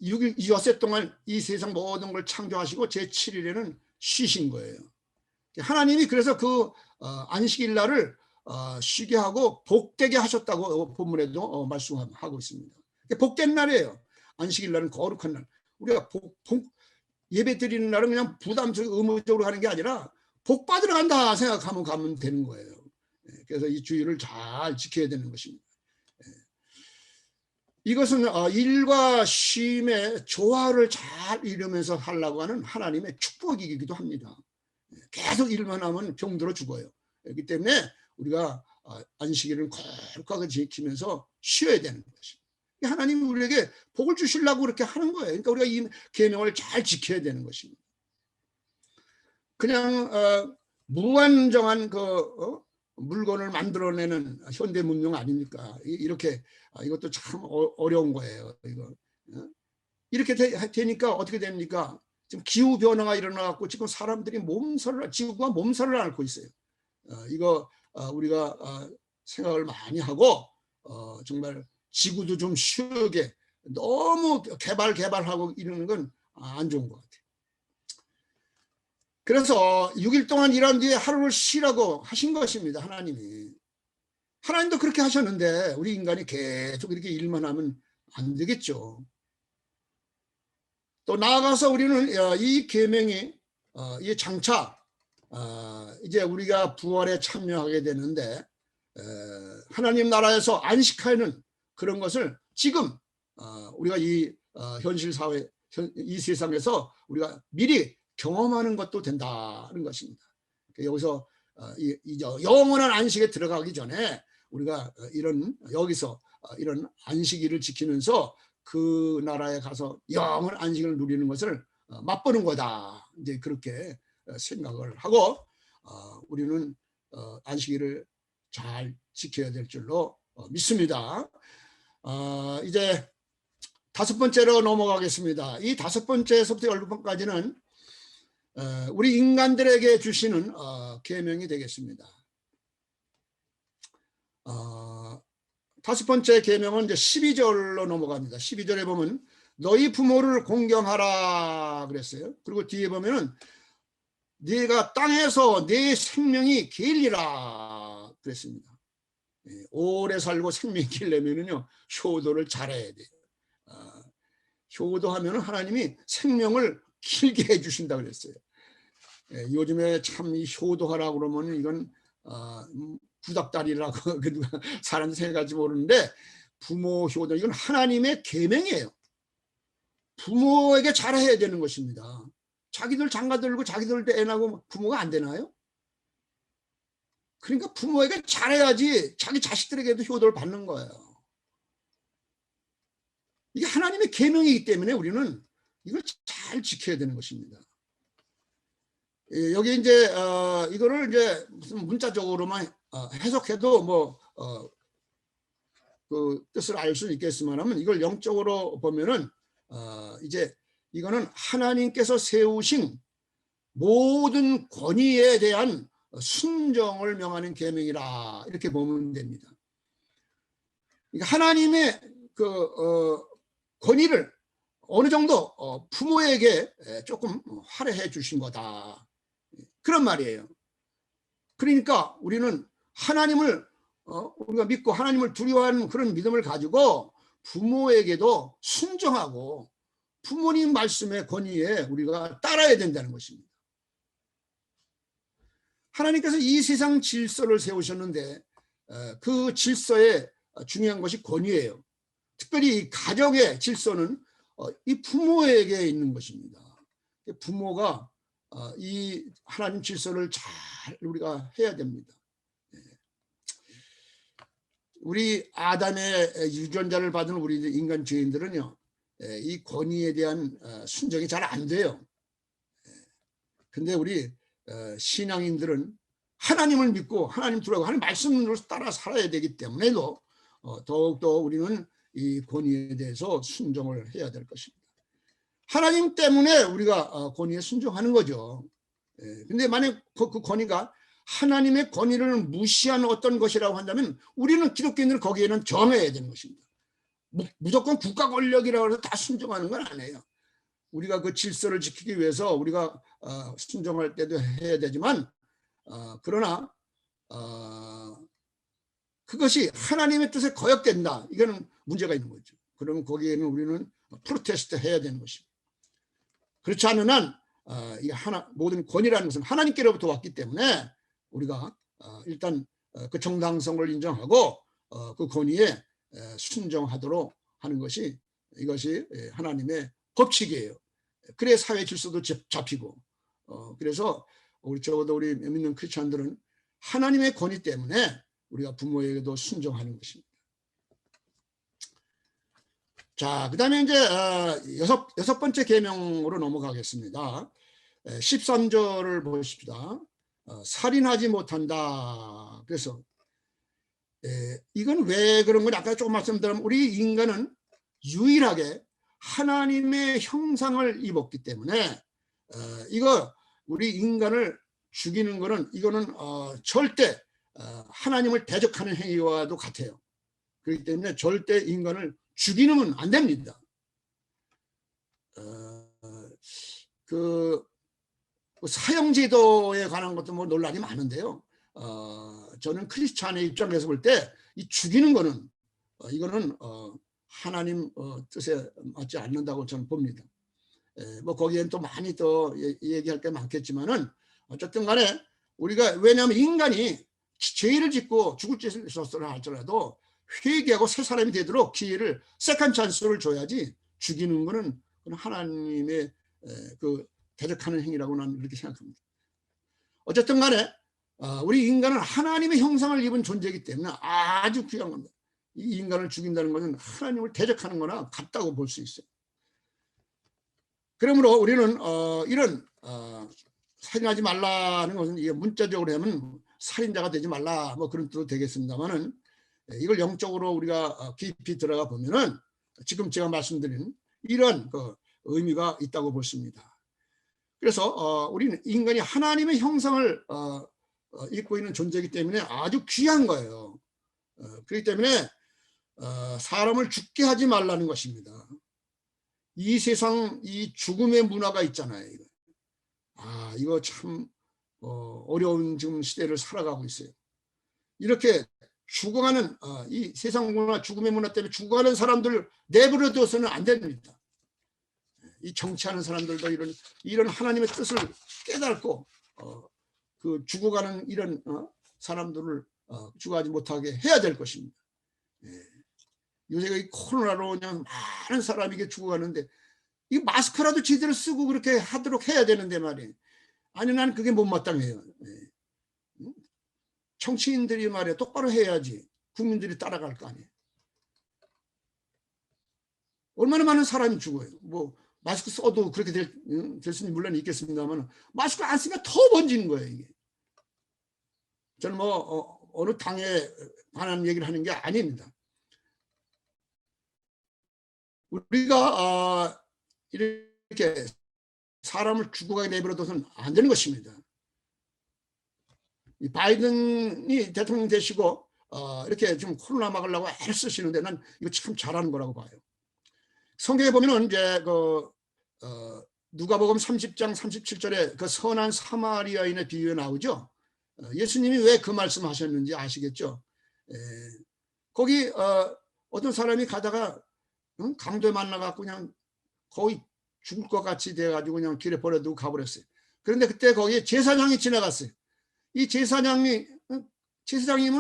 6일 엿새 동안 이 세상 모든 걸 창조하시고 제7일에는 쉬신 거예요. 하나님이 그래서 그 안식일 날을 쉬게 하고 복되게 하셨다고 본문에도 말씀하고 있습니다. 복된 날이에요. 안식일 날은 거룩한 날. 우리가 예배 드리는 날은 그냥 부담스럽게 의무적으로 하는 게 아니라 복 받으러 간다 생각하면 가면 되는 거예요. 그래서 이 주의를 잘 지켜야 되는 것입니다. 이것은 일과 쉼의 조화를 잘 이루면서 하려고 하는 하나님의 축복이기도 합니다. 계속 일만 하면 병들어 죽어요. 그렇기 때문에 우리가 안식일을 거룩하게 지키면서 쉬어야 되는 것입니다. 하나님이 우리에게 복을 주시려고 그렇게 하는 거예요. 그러니까 우리가 이 계명을 잘 지켜야 되는 것입니다. 그냥 무한정한 그 물건을 만들어내는 현대 문명 아닙니까? 이렇게 이것도 참 어려운 거예요. 이거 이렇게 되니까 어떻게 됩니까? 지금 기후 변화가 일어나갖고 지금 사람들이 지구가 몸살을 앓고 있어요. 이거 우리가 생각을 많이 하고 정말 지구도 좀 쉬게, 너무 개발하고 이러는 건 안 좋은 것 같아요. 그래서 6일 동안 일한 뒤에 하루를 쉬라고 하신 것입니다. 하나님이. 하나님도 그렇게 하셨는데 우리 인간이 계속 이렇게 일만 하면 안 되겠죠. 또 나아가서 우리는 이 계명이 이 장차 이제 우리가 부활에 참여하게 되는데 하나님 나라에서 안식하는 그런 것을 지금 우리가 이 현실 사회, 이 세상에서 우리가 미리 경험하는 것도 된다는 것입니다. 여기서 영원한 안식에 들어가기 전에 우리가 여기서 이런 안식일을 지키면서 그 나라에 가서 영원한 안식을 누리는 것을 맛보는 거다. 이제 그렇게 생각을 하고 우리는 안식일을 잘 지켜야 될 줄로 믿습니다. 이제 5번째로 넘어가겠습니다. 이 5번째에서부터 10번까지는 우리 인간들에게 주시는 계명이 되겠습니다. 5번째 계명은 이제 12절로 넘어갑니다. 12절에 보면 너희 부모를 공경하라 그랬어요. 그리고 뒤에 보면은 네가 땅에서 내 생명이 길리라 그랬습니다. 오래 살고 생명이 길려면은요 효도를 잘해야 돼요. 효도하면은 하나님이 생명을 길게 해주신다 그랬어요. 요즘에 참 이 효도하라고 그러면 이건 구닥다리라고 사람들 생각할지 모르는데 부모 효도 이건 하나님의 계명이에요. 부모에게 잘해야 되는 것입니다. 자기들 장가 들고 자기들 애 낳고 부모가 안 되나요? 그러니까 부모에게 잘해야지 자기 자식들에게도 효도를 받는 거예요. 이게 하나님의 계명이기 때문에 우리는 이걸 잘 지켜야 되는 것입니다. 여기 이제 이거를 이제 무슨 문자적으로만 해석해도 그 뜻을 알 수는 있겠지만은 이걸 영적으로 보면은 이제 이거는 하나님께서 세우신 모든 권위에 대한 순종을 명하는 계명이라 이렇게 보면 됩니다. 그러니까 하나님의 그 권위를 어느 정도 부모에게 조금 할애해 주신 거다. 그런 말이에요. 그러니까 우리는 하나님을 우리가 믿고 하나님을 두려워하는 그런 믿음을 가지고 부모에게도 순종하고 부모님 말씀의 권위에 우리가 따라야 된다는 것입니다. 하나님께서 이 세상 질서를 세우셨는데 그 질서에 중요한 것이 권위예요. 특별히 이 가정의 질서는 이 부모에게 있는 것입니다. 부모가 이 하나님 질서를 잘 우리가 해야 됩니다. 우리 아담의 유전자를 받은 우리 인간 죄인들은요, 이 권위에 대한 순종이 잘 안 돼요. 근데 우리 신앙인들은 하나님을 믿고 하나님 들어가고 하나님 말씀을 따라 살아야 되기 때문에도 더욱더 우리는 이 권위에 대해서 순종을 해야 될 것입니다. 하나님 때문에 우리가 권위에 순종하는 거죠. 근데 만약 그 권위가 하나님의 권위를 무시한 어떤 것이라고 한다면 우리는 기독교인들은 거기에는 정해야 되는 것입니다. 무조건 국가 권력이라고 해서 다 순종하는 건 아니에요. 우리가 그 질서를 지키기 위해서 우리가 순종할 때도 해야 되지만 그러나 그것이 하나님의 뜻에 거역된다. 이거는 문제가 있는 거죠. 그러면 거기에는 우리는 프로테스트 해야 되는 것입니다. 그렇지 않은 한 모든 권위라는 것은 하나님께로부터 왔기 때문에 우리가 일단 그 정당성을 인정하고 그 권위에 순종하도록 하는 것이 이것이 하나님의 법칙이에요. 그래 사회 질서도 잡히고 그래서 적어도 우리 믿는 크리스찬들은 하나님의 권위 때문에 우리가 부모에게도 순종하는 것입니다. 자, 그 다음에 이제 여섯 번째 계명으로 넘어가겠습니다. 13절을 보십시다. 살인하지 못한다. 그래서 이건 왜 그런 건 아까 조금 말씀드렸지만 우리 인간은 유일하게 하나님의 형상을 입었기 때문에 이거 우리 인간을 죽이는 거는 이거는 절대 하나님을 대적하는 행위와도 같아요. 그렇기 때문에 절대 인간을 죽이면 안 됩니다. 그 사형제도에 관한 것도 뭐 논란이 많은데요. 저는 크리스찬의 입장에서 볼 때 이 죽이는 거는 이거는 하나님 뜻에 맞지 않는다고 저는 봅니다. 뭐 거기엔 또 많이 또 얘기할 게 많겠지만은 어쨌든 간에 우리가 왜냐하면 인간이 죄를 짓고 죽을 짓을 했었으나 할지라도 회개하고 새 사람이 되도록 기회를 세컨 찬스를 줘야지 죽이는 거는 하나님의 그 대적하는 행위라고 나는 그렇게 생각합니다. 어쨌든 간에 우리 인간은 하나님의 형상을 입은 존재이기 때문에 아주 귀한 겁니다. 이 인간을 죽인다는 것은 하나님을 대적하는 거나 같다고 볼 수 있어요. 그러므로 우리는 이런 살인하지 말라는 것은 이게 문자적으로 하면 살인자가 되지 말라 뭐 그런 뜻도 되겠습니다만은 이걸 영적으로 우리가 깊이 들어가 보면은 지금 제가 말씀드린 이런 그 의미가 있다고 보십니다. 그래서 우리는 인간이 하나님의 형상을 입고 있는 존재이기 때문에 아주 귀한 거예요. 그렇기 때문에 사람을 죽게 하지 말라는 것입니다. 이 세상 이 죽음의 문화가 있잖아요. 이거 참 어려운 지금 시대를 살아가고 있어요. 이렇게 죽어가는 이 세상 문화, 죽음의 문화 때문에 죽어가는 사람들 내버려 둬서는 안 됩니다. 이 정치하는 사람들도 이런 하나님의 뜻을 깨닫고 그 죽어가는 이런 사람들을 죽어가지 못하게 해야 될 것입니다. 요새 이 코로나로 그냥 많은 사람이 이게 죽어가는데 이 마스크라도 제대로 쓰고 그렇게 하도록 해야 되는데 말이에요. 아니 난 그게 못마땅해요. 정치인들이 말이야 똑바로 해야지 국민들이 따라갈 거 아니에요. 얼마나 많은 사람이 죽어요. 뭐 마스크 써도 그렇게 될 수는 물론 있겠습니다만 마스크 안 쓰면 더 번지는 거예요. 이게. 저는 뭐 어느 당에 관한 얘기를 하는 게 아닙니다. 우리가 이렇게 사람을 죽어가게 내버려둬서는 안 되는 것입니다. 이 바이든이 대통령 되시고 이렇게 좀 코로나 막으려고 애를 쓰시는데 난 이거 참 잘하는 거라고 봐요. 성경에 보면은 이제 누가복음 30장 37절에 그 선한 사마리아인의 비유에 나오죠. 예수님이 왜 그 말씀하셨는지 아시겠죠? 거기 어떤 사람이 가다가 강도에 만나갖고 그냥 거의 죽을 것 같이 돼가지고 그냥 길에 버려두고 가버렸어요. 그런데 그때 거기에 제사장이 지나갔어요. 이 제사장님은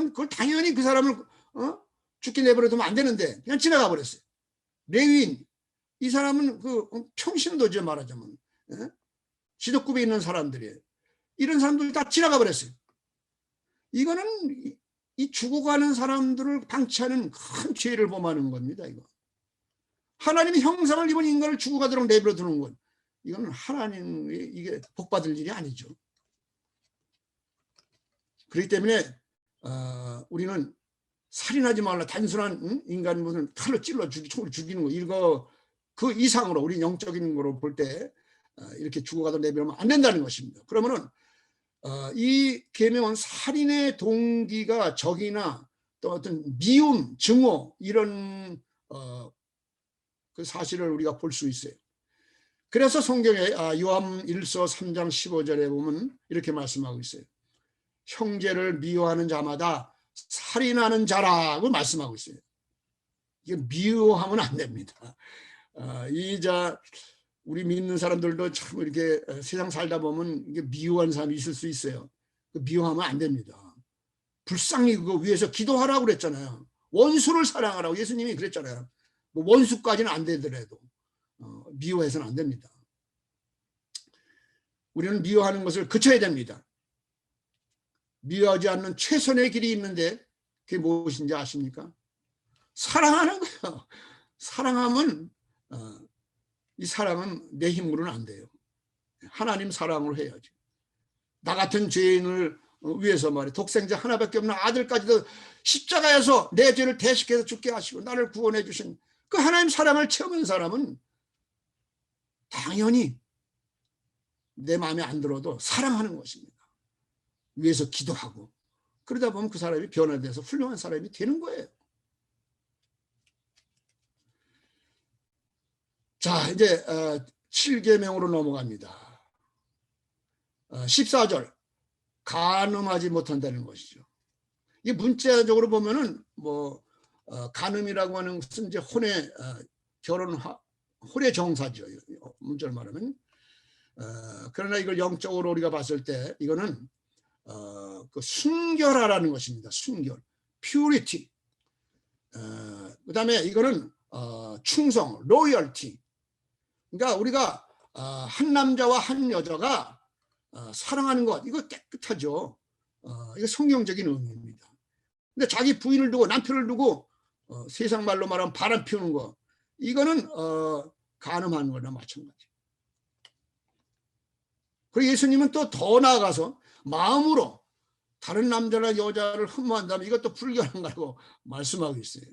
그걸 당연히 그 사람을 죽게 내버려두면 안 되는데 그냥 지나가 버렸어요. 레위인 이 사람은 그 평신도죠 말하자면 지도급에 있는 사람들이에요. 이런 사람들 다 지나가 버렸어요. 이거는 이 죽어가는 사람들을 방치하는 큰 죄를 범하는 겁니다. 이거 하나님의 형상을 입은 인간을 죽어가도록 내버려 두는 것, 이거는 하나님이 이게 복받을 일이 아니죠. 그렇기 때문에 우리는 살인하지 말라, 단순한 인간 무슨 칼로 찔러 총으로 죽이는 거, 이거 그 이상으로 우리 영적인 거로 볼 때 이렇게 죽어가도 내버리면 안 된다는 것입니다. 그러면은 이 계명은 살인의 동기가 적이나 또 어떤 미움, 증오 이런 그 사실을 우리가 볼 수 있어요. 그래서 성경에 요한 1서 3장 15절에 보면 이렇게 말씀하고 있어요. 형제를 미워하는 자마다 살인하는 자라고 말씀하고 있어요. 이게 미워하면 안 됩니다. 우리 믿는 사람들도 참 이렇게 세상 살다 보면 이게 미워하는 사람이 있을 수 있어요. 미워하면 안 됩니다. 불쌍히 그거 위해서 기도하라고 그랬잖아요. 원수를 사랑하라고 예수님이 그랬잖아요. 뭐 원수까지는 안 되더라도 미워해서는 안 됩니다. 우리는 미워하는 것을 그쳐야 됩니다. 미워하지 않는 최선의 길이 있는데 그게 무엇인지 아십니까? 사랑하는 거예요. 사랑하면 이 사랑은 내 힘으로는 안 돼요. 하나님 사랑으로 해야지. 나 같은 죄인을 위해서 말이야, 독생자 하나밖에 없는 아들까지도 십자가에서 내 죄를 대식해서 죽게 하시고 나를 구원해 주신 그 하나님 사랑을 체험한 사람은 당연히 내 마음에 안 들어도 사랑하는 것입니다. 위해서 기도하고 그러다 보면 그 사람이 변화돼서 훌륭한 사람이 되는 거예요. 자, 이제 7계명으로 넘어갑니다. 14절, 간음하지 못한다는 것이죠. 이게 문자적으로 보면은 뭐 간음이라고 하는 것은 이제 혼의 정사죠. 문자를 말하면. 그러나 이걸 영적으로 우리가 봤을 때 이거는 그 순결하라는 것입니다. 순결, purity. 그다음에 이거는 충성, loyalty. 그러니까 우리가 한 남자와 한 여자가 사랑하는 것, 이거 깨끗하죠. 이거 성경적인 의미입니다. 근데 자기 부인을 두고 남편을 두고 세상 말로 말하면 바람 피우는 거, 이거는 간음하는 거나 마찬가지. 그리고 예수님은 또 더 나아가서 마음으로 다른 남자나 여자를 흠모한다면 이것도 불결한 거라고 말씀하고 있어요.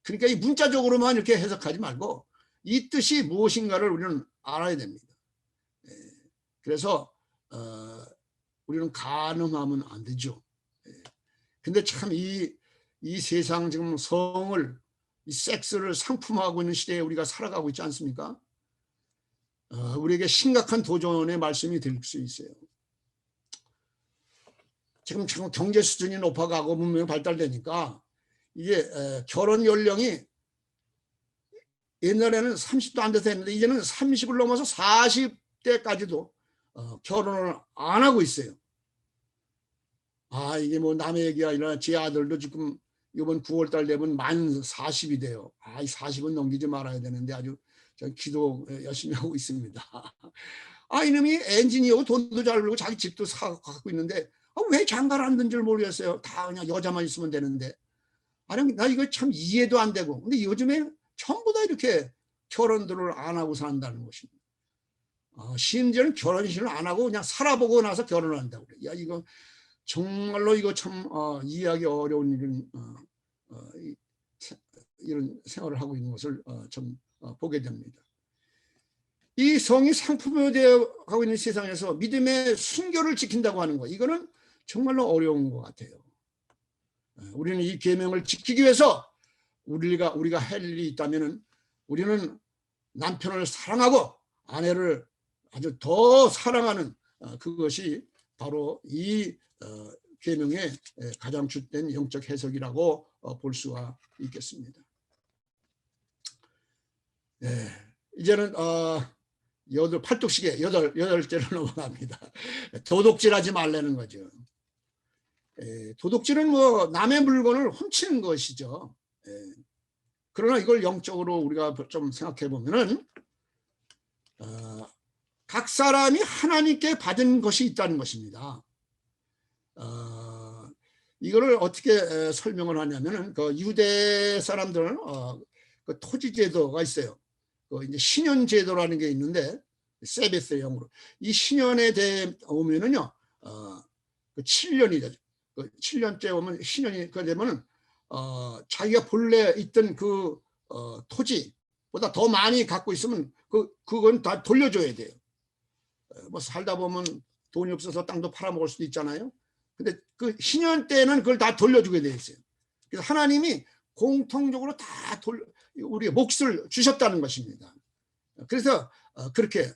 그러니까 이 문자적으로만 이렇게 해석하지 말고 이 뜻이 무엇인가를 우리는 알아야 됩니다. 그래서 우리는 간음하면 안 되죠. 근데 참 이 세상 지금 성을, 이 섹스를 상품화하고 있는 시대에 우리가 살아가고 있지 않습니까? 우리에게 심각한 도전의 말씀이 될 수 있어요. 지금 경제 수준이 높아가고 문명이 발달되니까 이게 결혼 연령이 옛날에는 30도 안 돼서 했는데 이제는 30을 넘어서 40대까지도 결혼을 안 하고 있어요. 이게 뭐 남의 얘기가 아니라 제 아들도 지금 이번 9월달 되면 만 40이 돼요. 이 40은 넘기지 말아야 되는데 아주 기도 열심히 하고 있습니다. 이놈이 엔지니어고 돈도 잘 벌고 자기 집도 갖고 있는데 왜 장가를 안 든 줄 모르겠어요. 다 그냥 여자만 있으면 되는데. 나 이거 참 이해도 안 되고. 근데 요즘에 전부 다 이렇게 결혼들을 안 하고 산다는 것입니다. 심지어는 결혼식을 안 하고 그냥 살아보고 나서 결혼을 한다고 그래. 야, 이거 정말로 이거 참 이해하기 어려운 이런 생활을 하고 있는 것을 좀 보게 됩니다. 이 성이 상품화되어 가고 있는 세상에서 믿음의 순결을 지킨다고 하는 거, 이거는 정말로 어려운 것 같아요. 우리는 이 계명을 지키기 위해서 우리가 할 일이 있다면은 우리는 남편을 사랑하고 아내를 아주 더 사랑하는 그것이 바로 이 계명의 가장 주된 영적 해석이라고 볼 수가 있겠습니다. 이제는 팔뚝시계 여덟째로 넘어갑니다. 도둑질하지 말라는 거죠. 도둑질은 뭐 남의 물건을 훔치는 것이죠. 그러나 이걸 영적으로 우리가 좀 생각해 보면은 각 사람이 하나님께 받은 것이 있다는 것입니다. 이거를 어떻게 설명을 하냐면은 그 유대 사람들 그 토지 제도가 있어요. 그 이제 신년 제도라는 게 있는데 세베스 영으로 이 신년에 대해 오면은요 그 7년이죠. 그 7년째 오면 신년이 그 되면은 자기가 본래 있던 그 토지보다 더 많이 갖고 있으면 그건 다 돌려줘야 돼요. 뭐 살다 보면 돈이 없어서 땅도 팔아먹을 수도 있잖아요. 근데 그 신년 때는 그걸 다 돌려주게 돼 있어요. 그래서 하나님이 공통적으로 다 우리의 몫을 주셨다는 것입니다. 그래서 그렇게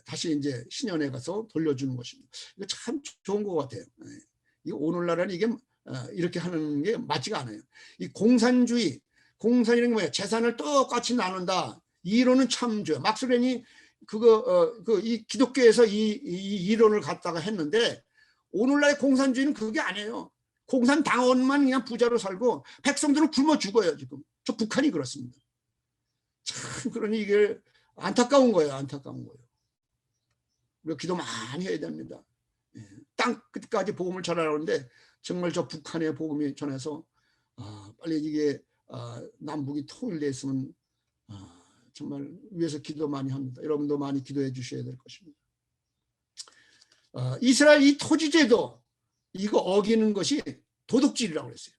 다시 이제 신년에 가서 돌려주는 것입니다. 이거 참 좋은 것 같아요. 이거 오늘날에는 이게 이렇게 하는 게 맞지가 않아요. 이 공산주의, 공산이라는 게 뭐예요? 재산을 똑같이 나눈다. 이 이론은 참 좋아요. 막스웰이 이 기독교에서 이 이론을 갖다가 했는데 오늘날의 공산주의는 그게 아니에요. 공산당원만 그냥 부자로 살고 백성들은 굶어 죽어요. 지금 저 북한이 그렇습니다. 참 그러니 이게 안타까운 거예요. 안타까운 거예요. 우리가 기도 많이 해야 됩니다. 땅 끝까지 복음을 전하려는데 정말 저 북한의 복음이 전해서 빨리 이게 남북이 통일됐으면 정말 위해서 기도 많이 합니다. 여러분도 많이 기도해 주셔야 될 것입니다. 이스라엘 이 토지제도 이거 어기는 것이 도둑질이라고 그랬어요.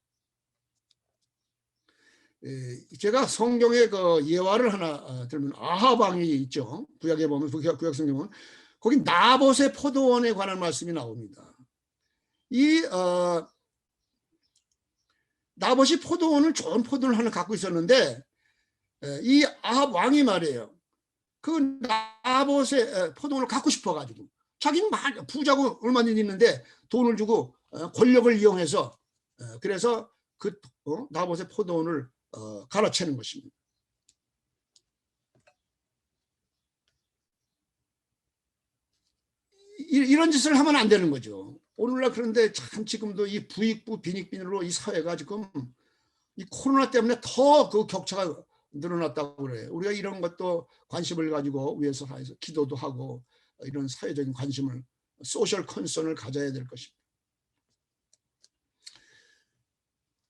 제가 성경에 그 예화를 하나 들면 아합 왕이 있죠. 구약에 보면 구약 성경에 보면 거기 나봇의 포도원에 관한 말씀이 나옵니다. 이 나봇이 포도원을 좋은 포도를 하나 갖고 있었는데 이 아합 왕이 말이에요. 그 나봇의 포도원을 갖고 싶어가지고 자기는 부자고 얼마나 있는데 돈을 주고 권력을 이용해서 그래서 그 나봇의 포도원을 갈아채는 것입니다. 이런 짓을 하면 안 되는 거죠. 오늘날 그런데 참 지금도 이 부익부 빈익빈으로 이 사회가 지금 이 코로나 때문에 더 그 격차가 늘어났다고 그래요. 우리가 이런 것도 관심을 가지고 위해서 기도도 하고 이런 사회적인 관심을 소셜 컨선을 가져야 될 것입니다.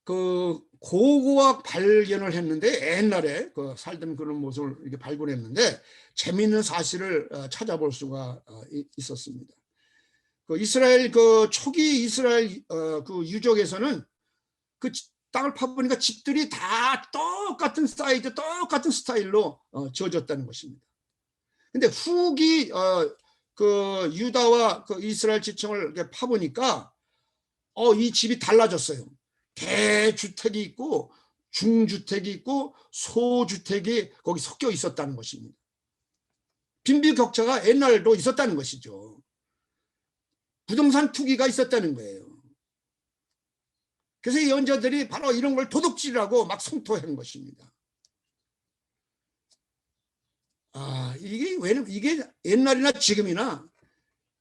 그 고고학 발견을 했는데 옛날에 그 살던 그런 모습을 이렇게 발견했는데 재미있는 사실을 찾아볼 수가 있었습니다. 그 이스라엘 그 초기 이스라엘 그 유적에서는 그 땅을 파보니까 집들이 다 똑같은 사이즈, 똑같은 스타일로 지어졌다는 것입니다. 근데 후기 그 유다와 그 이스라엘 지층을 파보니까 이 집이 달라졌어요. 대주택이 있고 중주택이 있고 소주택이 거기 섞여 있었다는 것입니다. 빈부격차가 옛날도 있었다는 것이죠. 부동산 투기가 있었다는 거예요. 그래서 이 연자들이 바로 이런 걸 도둑질하고 막 성토한 것입니다. 이게 옛날이나 지금이나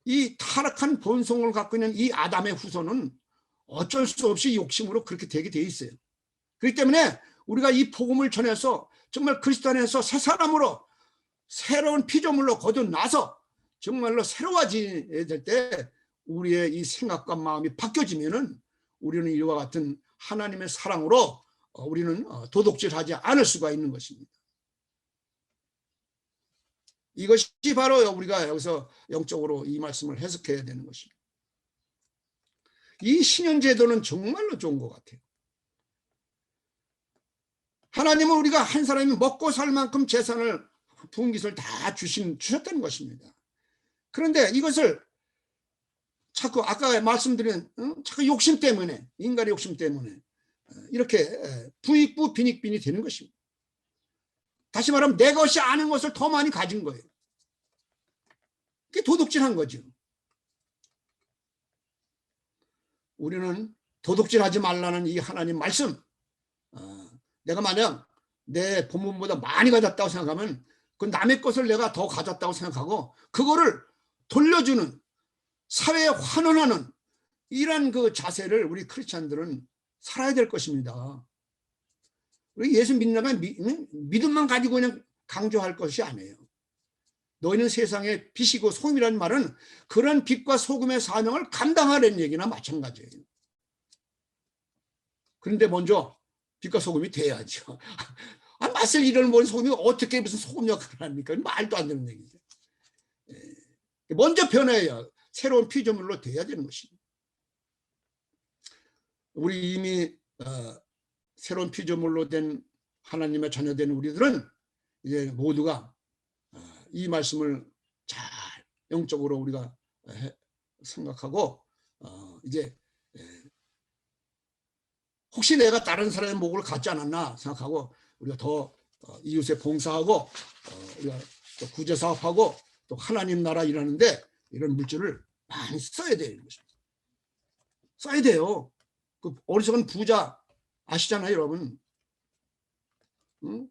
이 타락한 본성을 갖고 있는 이 아담의 후손은 어쩔 수 없이 욕심으로 그렇게 되게 돼 있어요. 그렇기 때문에 우리가 이 복음을 전해서 정말 그리스도 안에서 새 사람으로 새로운 피조물로 거듭나서 정말로 새로워져야 될 때 우리의 이 생각과 마음이 바뀌어지면은 우리는 이와 같은 하나님의 사랑으로 우리는 도둑질하지 않을 수가 있는 것입니다. 이것이 바로 우리가 여기서 영적으로 이 말씀을 해석해야 되는 것입니다. 이 신년제도는 정말로 좋은 것 같아요. 하나님은 우리가 한 사람이 먹고 살 만큼 재산을 부은 것을 다 주셨다는 것입니다. 그런데 이것을 자꾸 아까 말씀드린 자꾸 욕심 때문에 인간의 욕심 때문에 이렇게 부익부 빈익빈이 되는 것입니다. 다시 말하면 내 것이 아닌 것을 더 많이 가진 거예요. 그게 도둑질한 거죠. 우리는 도둑질하지 말라는 이 하나님 말씀, 내가 만약 내 본분보다 많이 가졌다고 생각하면 그 남의 것을 내가 더 가졌다고 생각하고 그거를 돌려주는 사회에 환원하는 이런 그 자세를 우리 크리스찬들은 살아야 될 것입니다. 우리 예수 믿는다면 믿음만 가지고 그냥 강조할 것이 아니에요. 너희는 세상의 빛이고 소금이라는 말은 그런 빛과 소금의 사명을 감당하라는 얘기나 마찬가지예요. 그런데 먼저 빛과 소금이 돼야죠. 아, 맛을 잃은 모른 소금이 어떻게 무슨 소금 역할을 합니까? 말도 안 되는 얘기죠. 먼저 변해야 새로운 피조물로 돼야 되는 것입니다. 우리 이미 새로운 피조물로 된 하나님의 자녀된 우리들은 이제 모두가 이 말씀을 잘 영적으로 우리가 생각하고 이제 혹시 내가 다른 사람의 목을 갖지 않았나 생각하고 우리가 더 이웃에 봉사하고 우리가 또 구제 사업하고 또 하나님 나라 일하는데 이런 물질을 많이 써야 되는 것입니다. 써야 돼요. 그 어리석은 부자 아시잖아요, 여러분. 응?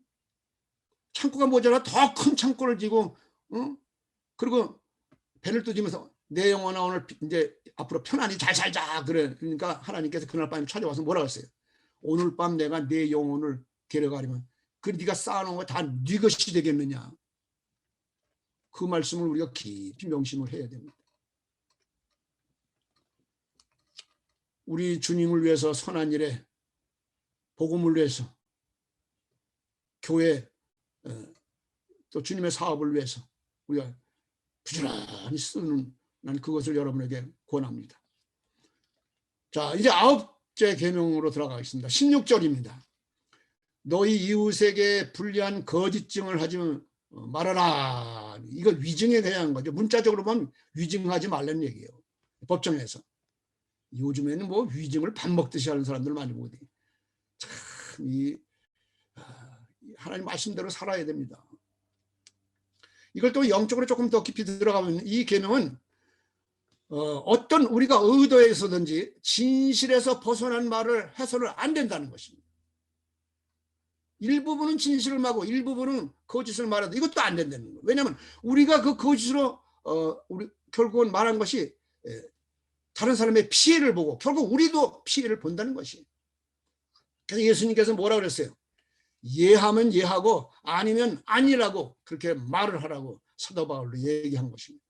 창고가 모자라 더 큰 창고를 지고, 응? 그리고 배를 뜨지면서 내 영혼아 오늘 이제 앞으로 편안히 잘 살자 그래. 그러니까 하나님께서 그날 밤에 찾아와서 뭐라고 했어요? 오늘 밤 내가 내 영혼을 데려가려면 그 네가 쌓아놓은 거 다 네 것이 되겠느냐? 그 말씀을 우리가 깊이 명심을 해야 됩니다. 우리 주님을 위해서 선한 일에 복음을 위해서 교회 또 주님의 사업을 위해서 우리가 부지런히 쓰는 난 그것을 여러분에게 권합니다. 자, 이제 9째 계명으로 들어가겠습니다. 16절입니다. 너희 이웃에게 불리한 거짓 증을 하지 말아라. 이거 위증에 대한 거죠. 문자적으로 보면 위증하지 말라는 얘기예요. 법정에서. 요즘에는 뭐 위증을 밥 먹듯이 하는 사람들 많이 보거든요. 참, 하나님 말씀대로 살아야 됩니다. 이걸 또 영적으로 조금 더 깊이 들어가면 이 계명은 어떤 우리가 의도에서든지 진실에서 벗어난 말을 해서는 안 된다는 것입니다. 일부분은 진실을 말하고 일부분은 거짓을 말하도 이것도 안 된다는 거예요. 왜냐하면 우리가 그 거짓으로 우리 결국은 말한 것이 다른 사람의 피해를 보고 결국 우리도 피해를 본다는 것이. 그래서 예수님께서 뭐라 그랬어요? 예하면 예하고 아니면 아니라고 그렇게 말을 하라고 사도 바울로 얘기한 것입니다.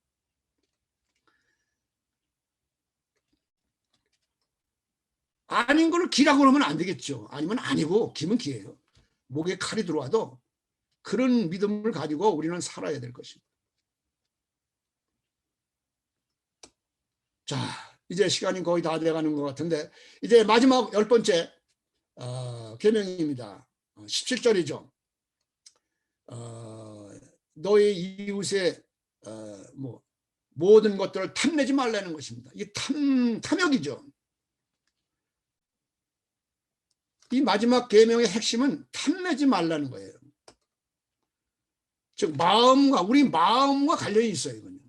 아닌 걸 기라고 그러면 안 되겠죠. 아니면 아니고 기면 기예요. 목에 칼이 들어와도 그런 믿음을 가지고 우리는 살아야 될 것입니다. 자, 이제 시간이 거의 다 돼가는 것 같은데 이제 마지막 10번째 계명입니다. 17절이죠. 너의 이웃의 모든 것들을 탐내지 말라는 것입니다. 이게 탐욕이죠. 이 마지막 계명의 핵심은 탐내지 말라는 거예요. 즉 우리 마음과 관련이 있어요. 이건요.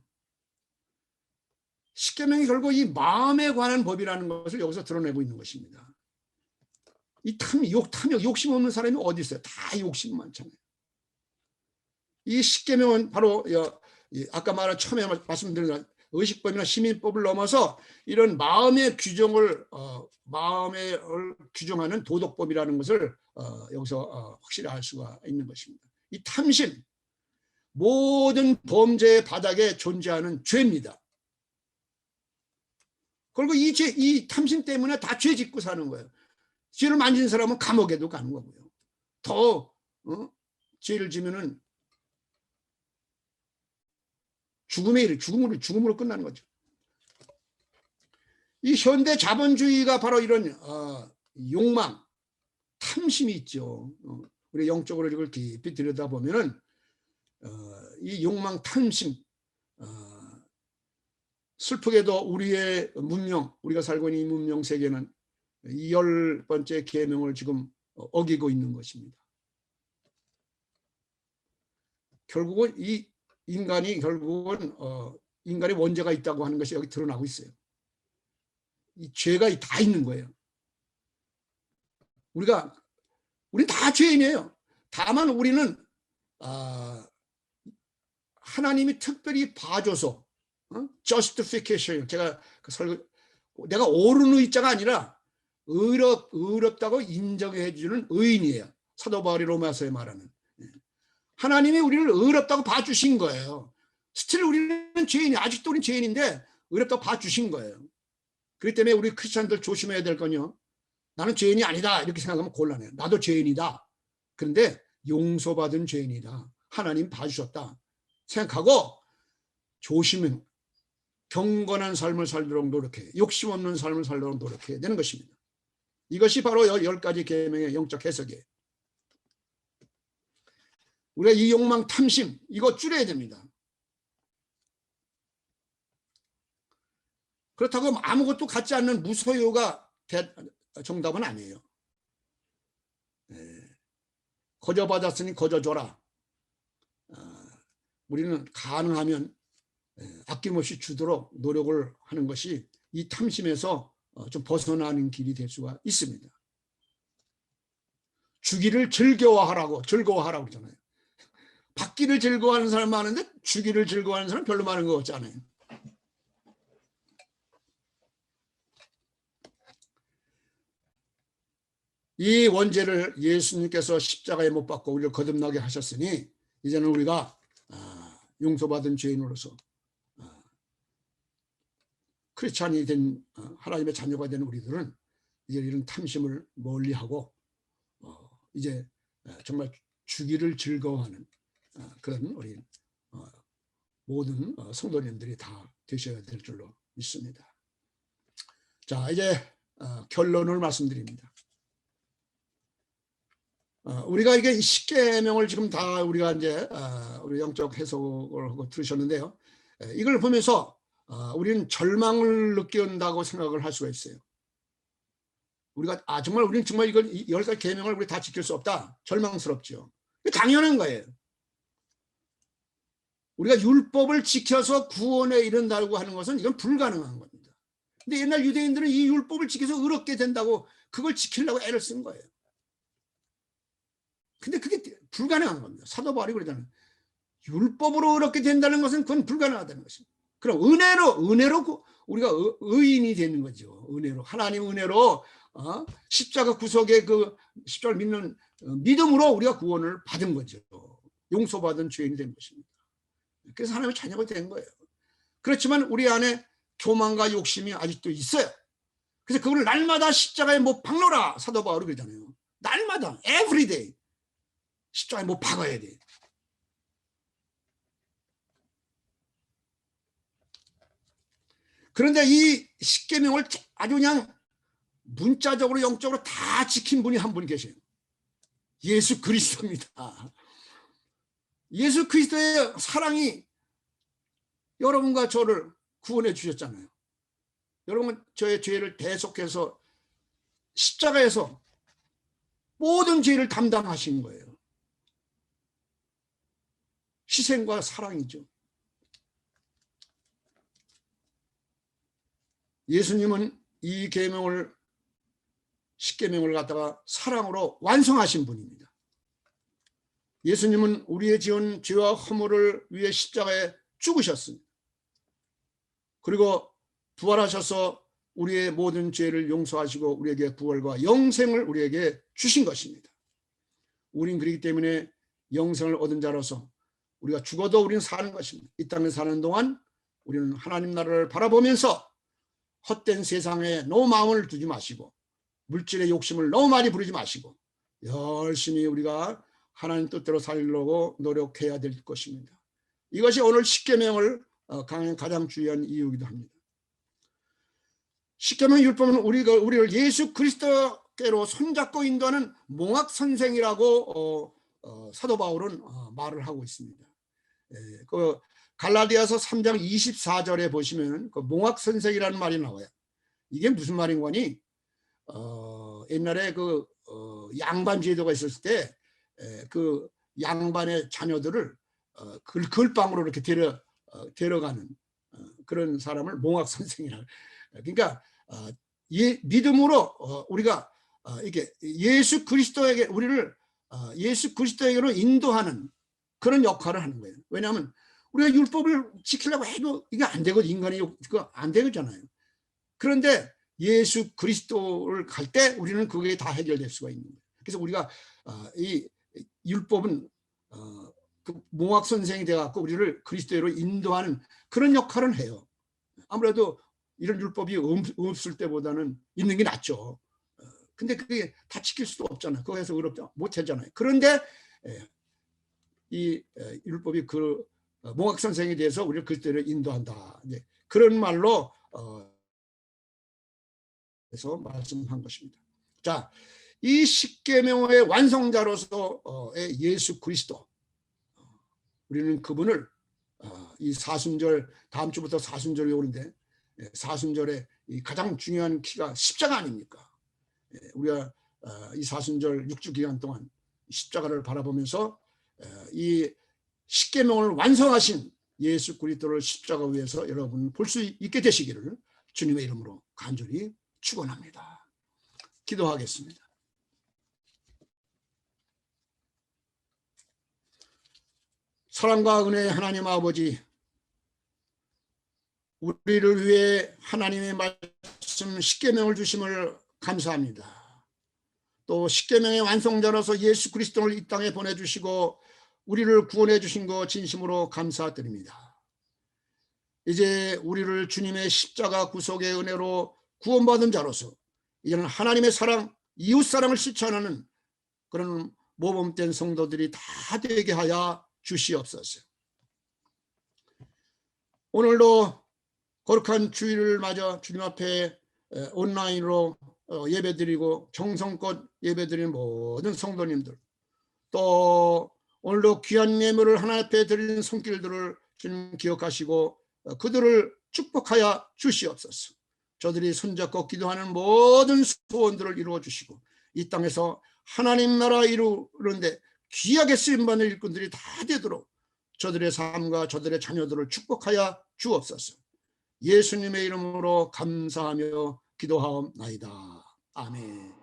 십계명이 결국 이 마음에 관한 법이라는 것을 여기서 드러내고 있는 것입니다. 이 탐욕, 욕심 없는 사람이 어디 있어요? 다 욕심 많잖아요. 이 십계명은 바로 아까 말한 처음에 말씀드린 의식법이나 시민법을 넘어서 이런 마음의 규정을 규정하는 도덕법이라는 것을 여기서 확실히 알 수가 있는 것입니다. 이 탐심, 모든 범죄의 바닥에 존재하는 죄입니다. 그리고 이 탐심 때문에 다 죄 짓고 사는 거예요. 죄를 만진 사람은 감옥에도 가는 거고요. 더 죄를 지면은 죽음으로 끝나는 거죠. 이 현대 자본주의가 바로 이런 욕망, 탐심이 있죠. 우리 영적으로 이걸 깊이 들여다보면은 이 욕망, 탐심, 슬프게도 우리의 문명, 우리가 살고 있는 이 문명 세계는 이 10번째 계명을 지금 어기고 있는 것입니다. 결국은 인간의 원죄가 있다고 하는 것이 여기 드러나고 있어요. 이 죄가 다 있는 거예요. 우린 다 죄인이에요. 다만 우리는 하나님이 특별히 봐줘서 justification, 내가 옳은 의자가 아니라 의롭다고 인정해 주는 의인이에요. 사도 바울이 로마서에 말하는. 하나님이 우리를 의롭다고 봐주신 거예요. 스틸 우리는 죄인이, 아직도 우리는 죄인인데 의롭다고 봐주신 거예요. 그렇기 때문에 우리 크리스찬들 조심해야 될 건요. 나는 죄인이 아니다 이렇게 생각하면 곤란해요. 나도 죄인이다. 그런데 용서받은 죄인이다. 하나님 봐주셨다 생각하고 조심히 경건한 삶을 살도록 노력해. 욕심 없는 삶을 살도록 노력해야 되는 것입니다. 이것이 바로 10가지 계명의 영적 해석이에요. 우리가 이 욕망, 탐심 이거 줄여야 됩니다. 그렇다고 아무것도 갖지 않는 무소유가 정답은 아니에요. 거저받았으니 거저줘라. 우리는 가능하면 아낌없이 주도록 노력을 하는 것이 이 탐심에서 좀 벗어나는 길이 될 수가 있습니다. 주기를 즐거워하라고 그러잖아요. 받기를 즐거워하는 사람 많은데 주기를 즐거워하는 사람 별로 많은 것 같지 않아요. 이 원죄를 예수님께서 십자가에 못 박고 우리를 거듭나게 하셨으니 이제는 우리가 용서받은 죄인으로서 크리스찬이 된 하나님의 자녀가 된 우리들은 이제 이런 탐심을 멀리하고 이제 정말 주기를 즐거워하는 그런 우리 모든 성도님들이 다 되셔야 될 줄로 믿습니다. 자, 이제 결론을 말씀드립니다. 우리가 이게 십계명을 지금 다 우리가 이제 우리 영적 해석을 하고 들으셨는데요. 이걸 보면서 우리는 절망을 느낀다고 생각을 할 수가 있어요. 우리가 정말 우리는 정말 이걸 10가지 계명을 우리 다 지킬 수 없다. 절망스럽죠. 당연한 거예요. 우리가 율법을 지켜서 구원에 이른다고 하는 것은 이건 불가능한 겁니다. 근데 옛날 유대인들은 이 율법을 지켜서 의롭게 된다고 그걸 지키려고 애를 쓴 거예요. 근데 그게 불가능한 겁니다. 사도 바울이 그러잖아요. 율법으로 의롭게 된다는 것은 그건 불가능하다는 것입니다. 그럼 은혜로 우리가 의인이 되는 거죠. 은혜로 하나님 은혜로 십자가 구속의 그 십자가를 믿는 믿음으로 우리가 구원을 받은 거죠. 용서받은 죄인이 된 것입니다. 그래서 하나님의 자녀가 된 거예요. 그렇지만 우리 안에 교만과 욕심이 아직도 있어요. 그래서 그걸 날마다 십자가에 못 박노라 사도 바울이 그러잖아요. 날마다 everyday 십자가에 못 박아야 돼. 그런데 이 십계명을 아주 그냥 문자적으로 영적으로 다 지킨 분이 한 분 계세요. 예수 그리스도입니다. 예수 그리스도의 사랑이 여러분과 저를 구원해 주셨잖아요. 여러분 저의 죄를 대속해서 십자가에서 모든 죄를 담당하신 거예요. 희생과 사랑이죠. 예수님은 이 계명을 십계명을 갖다가 사랑으로 완성하신 분입니다. 예수님은 우리의 지은 죄와 허물을 위해 십자가에 죽으셨습니다. 그리고 부활하셔서 우리의 모든 죄를 용서하시고 우리에게 부활과 영생을 우리에게 주신 것입니다. 우린 그렇기 때문에 영생을 얻은 자로서 우리가 죽어도 우리는 사는 것입니다. 이 땅에 사는 동안 우리는 하나님 나라를 바라보면서 헛된 세상에 너무 마음을 두지 마시고 물질의 욕심을 너무 많이 부리지 마시고 열심히 우리가 하나님 뜻대로 살려고 노력해야 될 것입니다. 이것이 오늘 십계명을 가장 중요한 이유이기도 합니다. 십계명 율법은 우리를 예수 그리스도께로 손잡고 인도하는 몽학 선생이라고 사도 바울은 말을 하고 있습니다. 그 갈라디아서 3장 24절에 보시면 그 몽학 선생이라는 말이 나와요. 이게 무슨 말인 거니? 옛날에 그 양반 제도가 있었을 때 그 양반의 자녀들을 글방으로 이렇게 데려가는 그런 사람을 몽학 선생이라고. 그러니까 믿음으로 우리가 이게 예수 그리스도에게 우리를 예수 그리스도에게로 인도하는 그런 역할을 하는 거예요. 왜냐하면 우리가 율법을 지키려고 해도 이게 안 되거든. 인간이 그거 안 되잖아요. 그런데 예수 그리스도를 갈 때 우리는 그게 다 해결될 수가 있는 거예요. 그래서 우리가 이 율법은 그 몽학 선생이 돼갖고 우리를 그리스도로 인도하는 그런 역할을 해요. 아무래도 이런 율법이 없을 때보다는 있는 게 낫죠. 근데 그게 다 지킬 수도 없잖아요. 그거 해서 어렵죠. 못하잖아요. 그런데 이 율법이 그 몽학 선생에 대해서 우리를 그대로 인도한다. 이제 그런 말로 해서 말씀한 것입니다. 자, 이 십계명의 완성자로서의 예수 그리스도, 우리는 그분을 이 사순절, 다음 주부터 사순절이 오는데 사순절의 가장 중요한 키가 십자가 아닙니까? 우리가 이 사순절 6주 기간 동안 십자가를 바라보면서 이 십계명을 완성하신 예수 그리스도를 십자가 위에서 여러분 볼 수 있게 되시기를 주님의 이름으로 간절히 축원합니다. 기도하겠습니다. 사랑과 은혜의 하나님 아버지, 우리를 위해 하나님의 말씀 십계명을 주심을 감사합니다. 또 십계명의 완성자로서 예수 그리스도를 이 땅에 보내주시고 우리를 구원해 주신 것 진심으로 감사드립니다. 이제 우리를 주님의 십자가 구속의 은혜로 구원받은 자로서 이제는 하나님의 사랑, 이웃사랑을 실천하는 그런 모범된 성도들이 다 되게 하여 주시옵소서. 오늘도 거룩한 주일을 맞아 주님 앞에 온라인으로 예배드리고 정성껏 예배드리는 모든 성도님들, 또 오늘도 귀한 예물을 하나님 앞에 드리는 손길들을 주님 기억하시고 그들을 축복하여 주시옵소서. 저들이 손잡고 기도하는 모든 소원들을 이루어 주시고 이 땅에서 하나님 나라 이루는데 귀하게 쓰임받는 일꾼들이 다 되도록 저들의 삶과 저들의 자녀들을 축복하여 주옵소서. 예수님의 이름으로 감사하며 기도하옵나이다. 아멘.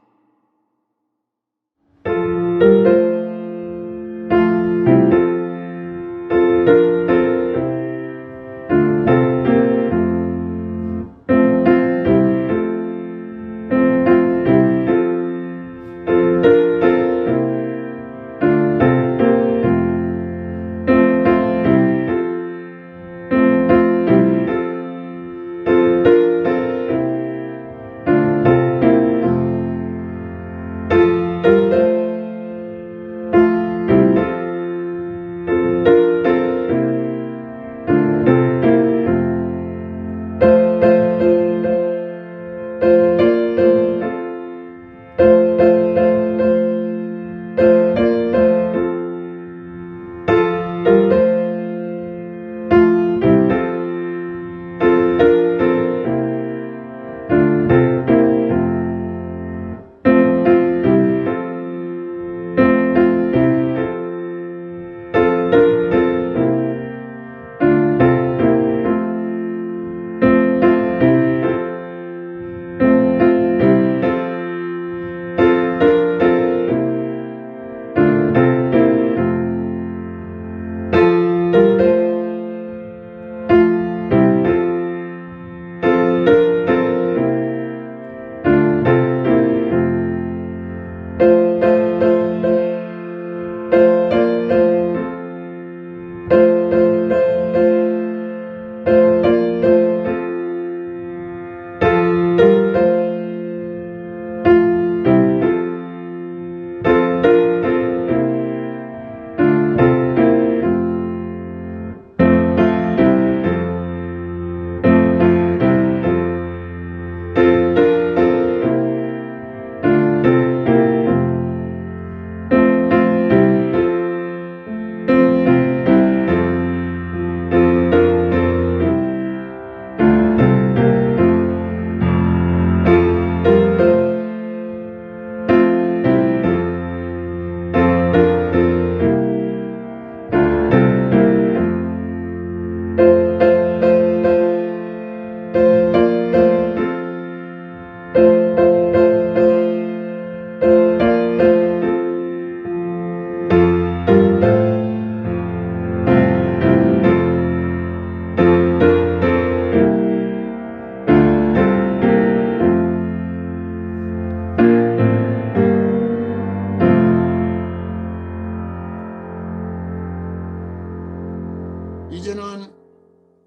이제는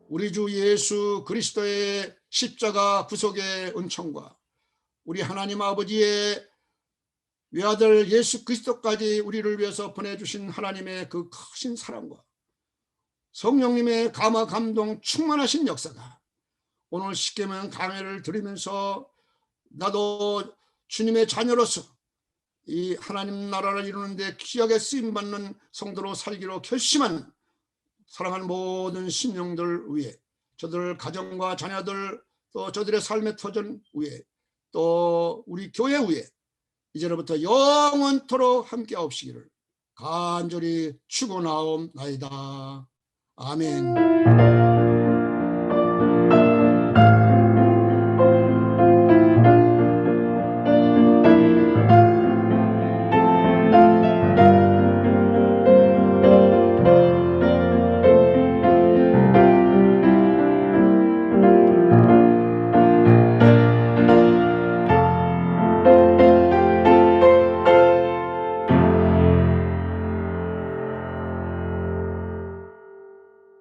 우리 주 예수 그리스도의 십자가 구속의 은총과 우리 하나님 아버지의 외아들 예수 그리스도까지 우리를 위해서 보내주신 하나님의 그 크신 사랑과 성령님의 감화 감동 충만하신 역사가 오늘 십계명 강해를 들으면서 나도 주님의 자녀로서 이 하나님 나라를 이루는데 귀하게 쓰임받는 성도로 살기로 결심한 사랑하는 모든 심령들 위해, 저들 가정과 자녀들, 또 저들의 삶의 터전 위에, 또 우리 교회 위에 이제로부터 영원토록 함께 하옵시기를 간절히 축원하옵나이다. 아멘.